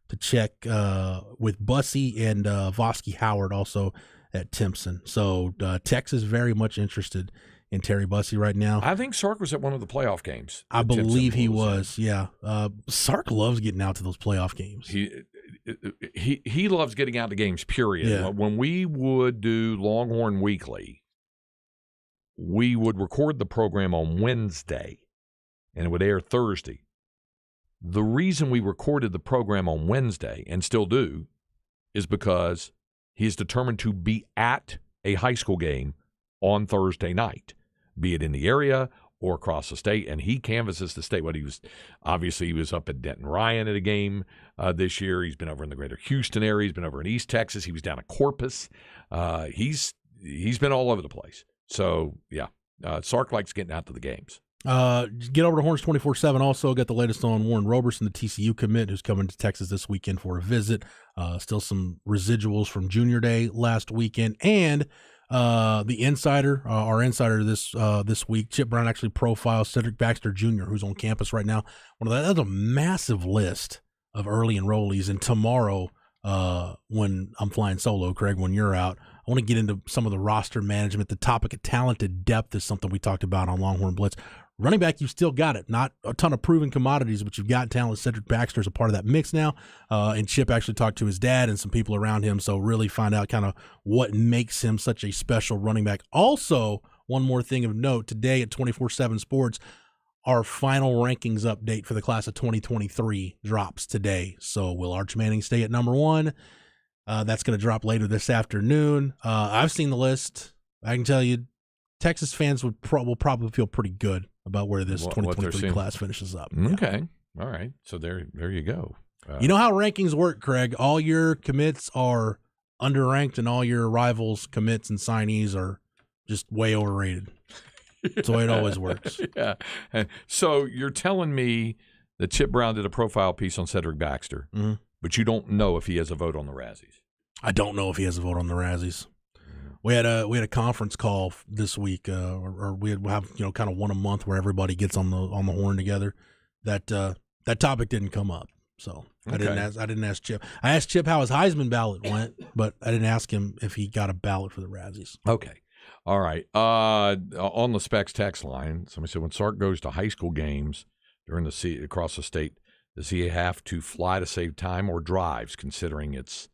to check with Bussey and Vosky Howard also at Timpson. So Texas very much interested in Terry Bussey right now. I think Sark was at one of the playoff games. I believe he was, yeah. Sark loves getting out to those playoff games. He loves getting out to games, period. Yeah. When we would do Longhorn Weekly, we would record the program on Wednesday, and it would air Thursday. The reason we recorded the program on Wednesday, and still do, is because he's determined to be at a high school game on Thursday night, be it in the area or across the state, and he canvasses the state. He was up at Denton Ryan at a game this year. He's been over in the greater Houston area. He's been over in East Texas. He was down at Corpus. He's been all over the place. So, yeah, Sark likes getting out to the games. Get over to Horns 24/7. Also got the latest on Warren Roberson, the TCU commit, who's coming to Texas this weekend for a visit. Still some residuals from Junior Day last weekend, and the insider, our insider this week, Chip Brown actually profiles Cedric Baxter Jr., who's on campus right now. That's a massive list of early enrollees. And tomorrow, when I'm flying solo, Craig, when you're out, I want to get into some of the roster management. The topic of talented depth is something we talked about on Longhorn Blitz. Running back, you've still got it. Not a ton of proven commodities, but you've got talent. Cedric Baxter is a part of that mix now. And Chip actually talked to his dad and some people around him, so really find out kind of what makes him such a special running back. Also, one more thing of note, today at 24/7 Sports, our final rankings update for the class of 2023 drops today. So will Arch Manning stay at number 1? That's going to drop later this afternoon. I've seen the list. I can tell you, Texas fans will probably feel pretty good about where this 2023 class finishes up. Okay. All right. So there you go. You know how rankings work, Craig. All your commits are underranked and all your rivals' commits and signees are just way overrated. That's the way it always works. Yeah. So you're telling me that Chip Brown did a profile piece on Cedric Baxter, but you don't know if he has a vote on the Razzies. I don't know if he has a vote on the Razzies. We had a conference call this week, or we have kind of one a month where everybody gets on the horn together. That topic didn't come up, so okay. I didn't ask Chip. I asked Chip how his Heisman ballot went, but I didn't ask him if he got a ballot for the Razzies. Okay, all right. On the Specs text line, somebody said when Sark goes to high school games during across the state, does he have to fly to save time or drives? Considering it's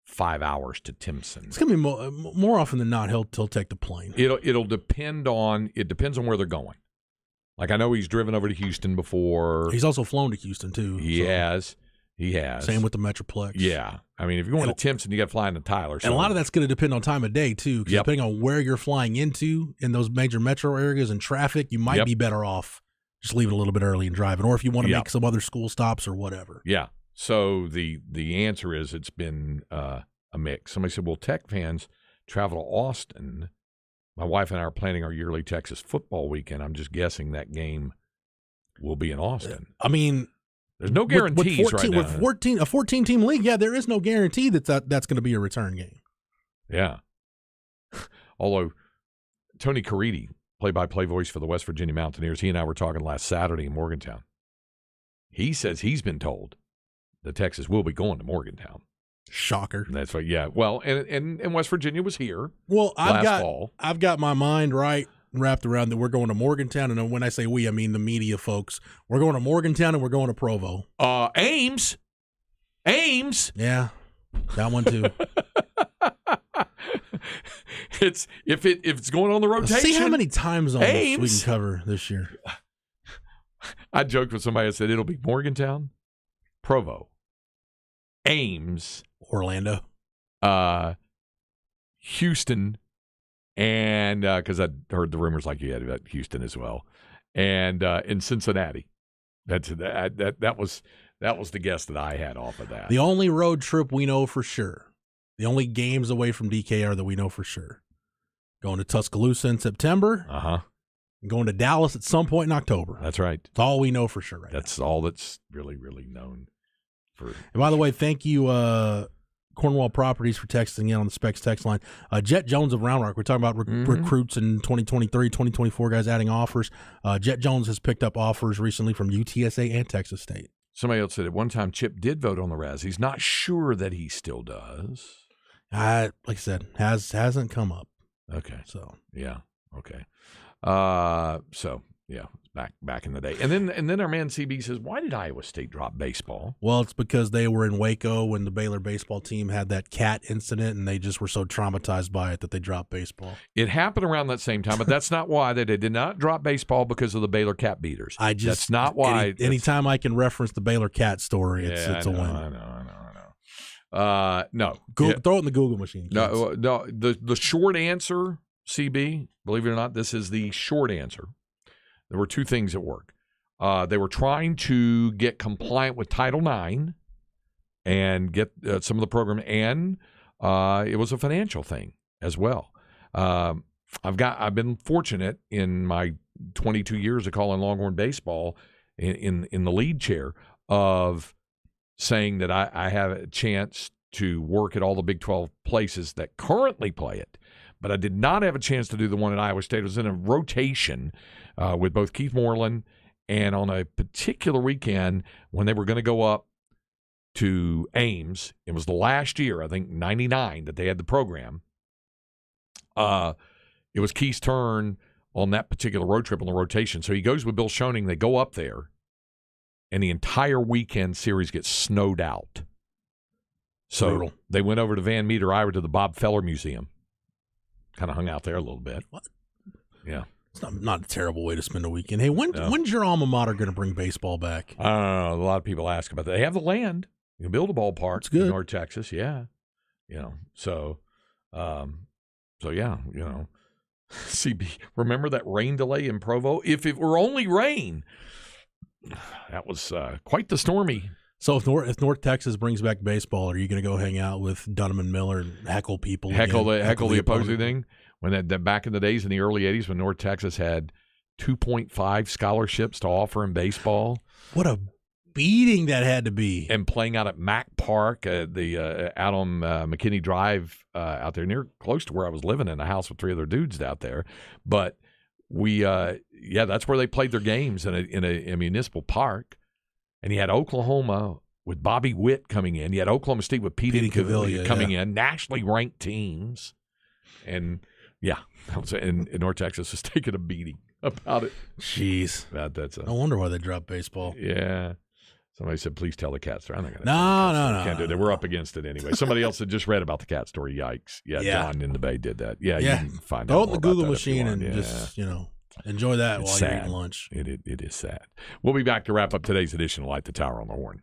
5 hours to Timpson. It's gonna be more often than not. He'll take the plane. It'll depend on where they're going. Like I know he's driven over to Houston before. He's also flown to Houston too. He has. Same with the Metroplex. Yeah, I mean if you're going to Timpson, you got to fly into Tyler. And a lot of that's going to depend on time of day too. Because depending on where you're flying into in those major metro areas and traffic, you might be better off just leaving a little bit early and driving, or if you want to make some other school stops or whatever. Yeah. So the answer is it's been a mix. Somebody said, "Well, Tech fans travel to Austin. My wife and I are planning our yearly Texas football weekend. I'm just guessing that game will be in Austin." I mean, there's no guarantees right now. With a 14-team league, there is no guarantee that's going to be a return game. Yeah. Although Tony Caridi, play-by-play voice for the West Virginia Mountaineers, he and I were talking last Saturday in Morgantown. He says he's been told that Texas will be going to Morgantown. Shocker. And that's right. Yeah. Well, and West Virginia was here. Well, fall. I've got my mind wrapped around that we're going to Morgantown, and when I say we, I mean the media folks. We're going to Morgantown and we're going to Provo. Ames. Yeah, that one too. If it's going on the rotation. See how many time zones Ames. we can cover this year. I joked with somebody. I said it'll be Morgantown, Provo, Ames, Orlando, Houston, and because I heard the rumors like you had about Houston as well, and in Cincinnati. That was the guess that I had off of that. The only road trip we know for sure, the only games away from DKR that we know for sure, going to Tuscaloosa in September. Going to Dallas at some point in October. That's right. That's all we know for sure right now. That's all that's really, really known. And by the way, thank you Cornwall Properties for texting in on the Specs text line. Jet Jones of Round Rock, we're talking about recruits in 2023, 2024, guys adding offers. Jet Jones has picked up offers recently from UTSA and Texas State. Somebody else said at one time Chip did vote on the Razzies. Not sure that he still does. Like I said, hasn't come up. Okay. So Yeah. Okay. Yeah, back in the day. And then our man CB says, why did Iowa State drop baseball? Well, it's because they were in Waco when the Baylor baseball team had that cat incident, and they just were so traumatized by it that they dropped baseball. It happened around that same time, but that's not why they did not drop baseball because of the Baylor cat beaters. That's not why. Anytime I can reference the Baylor cat story, it's a win. I know. No. Throw it in the Google machine. No. The short answer, CB, believe it or not, this is the short answer. There were two things at work. They were trying to get compliant with Title IX and get some of the program, and it was a financial thing as well. I've been fortunate in my 22 years of calling Longhorn baseball in the lead chair of saying that I have a chance to work at all the Big 12 places that currently play it. But I did not have a chance to do the one at Iowa State. It was in a rotation with both Keith Moreland, and on a particular weekend when they were going to go up to Ames, it was the last year, I think 99, that they had the program. It was Keith's turn on that particular road trip on the rotation. So he goes with Bill Schoening. They go up there, and the entire weekend series gets snowed out. So Brutal. They went over to Van Meter, Iowa, to the Bob Feller Museum. Kind of hung out there a little bit. What? Yeah. It's not a terrible way to spend a weekend. Hey, when's your alma mater going to bring baseball back? I don't know. A lot of people ask about that. They have the land. You can build a ballpark. It's good. In North Texas. Yeah. So yeah, CB, remember that rain delay in Provo? If it were only rain, that was quite the stormy. So if North Texas brings back baseball, are you going to go hang out with Dunham and Miller and heckle people? Heckle the opposing opponent? thing? When that back in the days in the early 80s when North Texas had 2.5 scholarships to offer in baseball. What a beating that had to be. And playing out at Mack Park, out on McKinney Drive out there close to where I was living in a house with three other dudes out there. But that's where they played their games in a municipal park. And you had Oklahoma with Bobby Witt coming in. You had Oklahoma State with Petey Cavilla coming in, nationally ranked teams. And, and North Texas was taking a beating about it. Jeez. No wonder why they dropped baseball. Yeah. Somebody said, please tell the cat story. I'm not going to No. Can't do that. We're up against it anyway. Somebody else had just read about the cat story. Yikes. Yeah. John in the Bay did that. Yeah. You can find Throw out it in more the Google about that if you machine want. and just, enjoy that while you're eating lunch. It is sad. We'll be back to wrap up today's edition of Light the Tower on the Horn.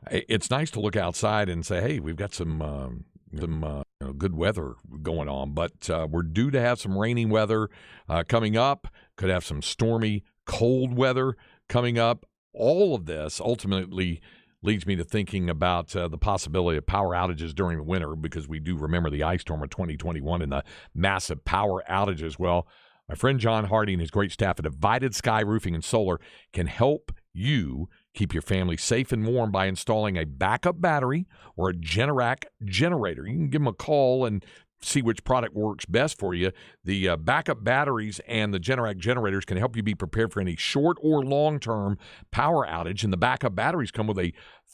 It's nice to look outside and say, hey, we've got some good weather going on, but we're due to have some rainy weather coming up. Could have some stormy, cold weather coming up. All of this ultimately leads me to thinking about the possibility of power outages during the winter, because we do remember the ice storm of 2021 and the massive power outages. Well, my friend John Hardy and his great staff at Divided Sky Roofing and Solar can help you keep your family safe and warm by installing a backup battery or a Generac generator. You can give them a call and see which product works best for you. The backup batteries and the Generac generators can help you be prepared for any short or long-term power outage. And the backup batteries come with a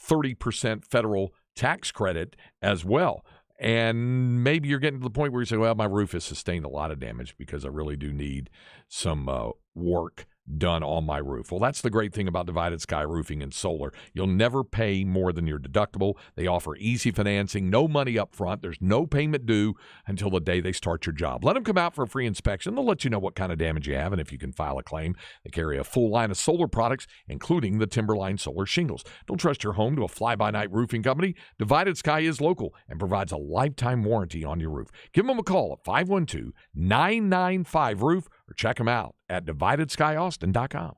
30% federal tax credit as well. And maybe you're getting to the point where you say, well, my roof has sustained a lot of damage because I really do need some work done on my roof. Well, that's the great thing about Divided Sky Roofing and Solar. You'll never pay more than your deductible. They offer easy financing, no money up front. There's no payment due until the day they start your job. Let them come out for a free inspection. They'll let you know what kind of damage you have and if you can file a claim. They carry a full line of solar products, including the Timberline solar shingles. Don't trust your home to a fly-by-night roofing company. Divided Sky is local and provides a lifetime warranty on your roof. Give them a call at 512-995-ROOF or check them out at DividedSkyAustin.com.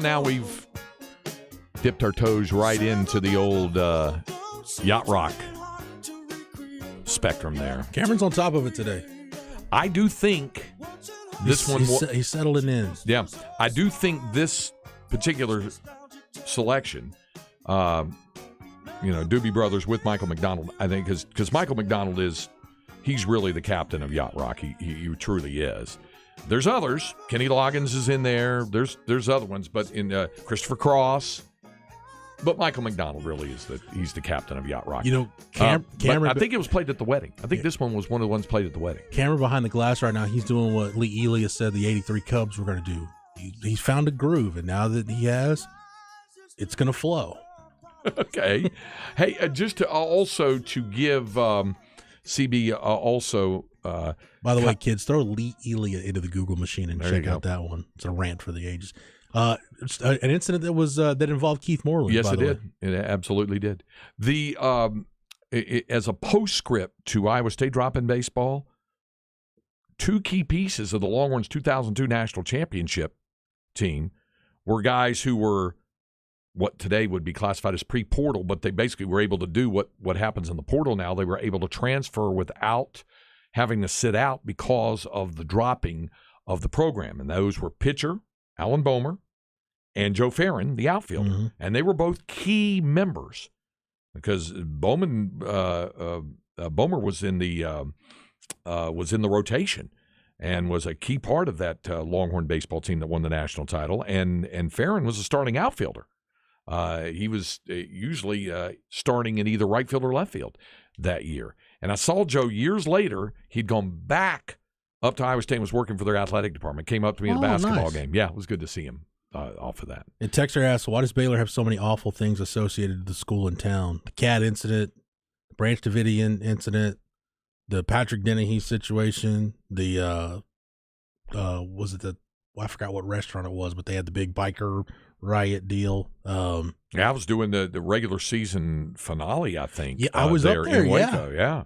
Now we've dipped our toes right into the old yacht rock spectrum there. Cameron's on top of it today. I do think this he's settled it in. Yeah, I do think this particular selection, Doobie Brothers with Michael McDonald, I think because Michael McDonald he's really the captain of yacht rock. He truly is. There's others. Kenny Loggins is in there. There's other ones, but in Christopher Cross. But Michael McDonald really he's the captain of yacht rock. Cameron. I think it was played at the wedding. I think this one was one of the ones played at the wedding. Cameron behind the glass right now. He's doing what Lee Elias said the '83 Cubs were going to do. He's found a groove, and now that he has, it's going to flow. Okay. Hey, just to also to give CB also. By the way, kids, throw Lee Elia into the Google machine and check out that one. It's a rant for the ages. An incident that was that involved Keith Moreland. Yes, by it the did. way. It absolutely did. The as a postscript to Iowa State drop-in baseball, two key pieces of the Longhorns' 2002 national championship team were guys who were what today would be classified as pre-portal, but they basically were able to do what happens in the portal now. They were able to transfer without having to sit out because of the dropping of the program. And those were pitcher Alan Bomer and Joe Farron, the outfielder. Mm-hmm. And they were both key members because Bomer was in the rotation and was a key part of that Longhorn baseball team that won the national title. And Farron was a starting outfielder. He was usually starting in either right field or left field that year. And I saw Joe years later. He'd gone back up to Iowa State and was working for their athletic department. Came up to me in a basketball game. Yeah, it was good to see him off of that. And Texter asks, why does Baylor have so many awful things associated with the school and town? The cat incident, the Branch Davidian incident, the Patrick Dennehy situation, the I forgot what restaurant it was, but they had the big biker riot deal. I was doing the regular season finale, I think. Yeah, I was there up there in Waco, yeah.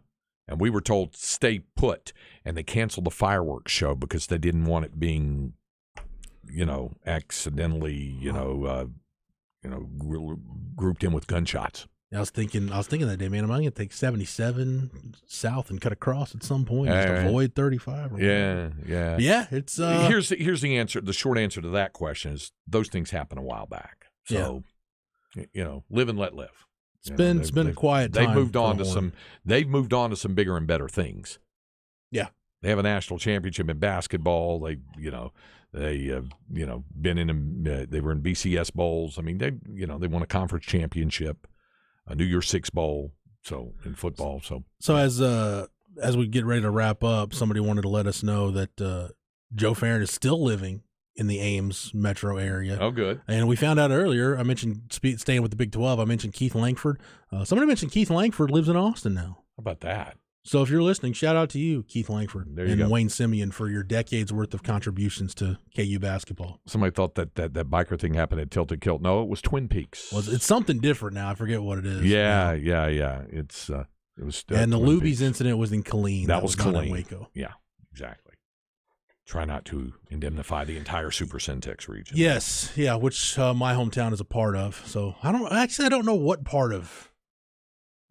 And we were told stay put, and they canceled the fireworks show because they didn't want it being, accidentally, grouped in with gunshots. I was thinking that day, man, am I going to take 77 south and cut across at some point just avoid 35? Yeah. Yeah, it's here's the answer. The short answer to that question is those things happened a while back. So, live and let live. It's been a quiet time. They've moved on to some bigger and better things. Yeah. They have a national championship in basketball. They been in they were in BCS bowls. I mean, they won a conference championship, a New Year's Six bowl. So in football, so as we get ready to wrap up, somebody wanted to let us know that Joe Farron is still living in the Ames metro area. Oh, good. And we found out earlier. I mentioned staying with the Big 12. I mentioned Keith Langford. Somebody mentioned Keith Langford lives in Austin now. How about that? So if you're listening, shout out to you, Keith Langford There you and go. Wayne Simeon, for your decades worth of contributions to KU basketball. Somebody thought that biker thing happened at Tilted Kilt. No, it was Twin Peaks. It's something different now. I forget what it is. Yeah. It's it was. And the Twin Lubies Peaks. incident was in Killeen. That was not in Killeen. Waco. Yeah, exactly. Try not to indemnify the entire Super Syntex region. Yes, yeah, which my hometown is a part of. So I don't know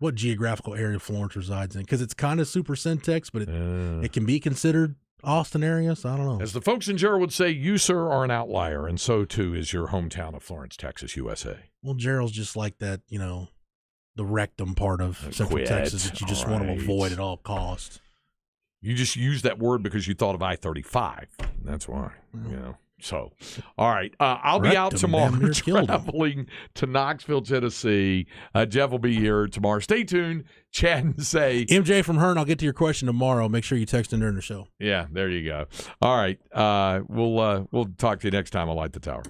what geographical area Florence resides in, because it's kind of Super Syntex, but it can be considered Austin area. So I don't know. As the folks in Gerald would say, you, sir, are an outlier, and so too is your hometown of Florence, Texas, USA. Well, Gerald's just like that, the rectum part of Central Quit. Texas that you just want to All right. avoid at all costs. You just used that word because you thought of I-35. That's why, So, all right. I'll be out Rectum tomorrow damn near killed him. traveling to Knoxville, Tennessee. Jeff will be here tomorrow. Stay tuned. Chat and say. MJ from Hearn, I'll get to your question tomorrow. Make sure you text in during the show. Yeah, there you go. All right. We'll talk to you next time on Light the Tower.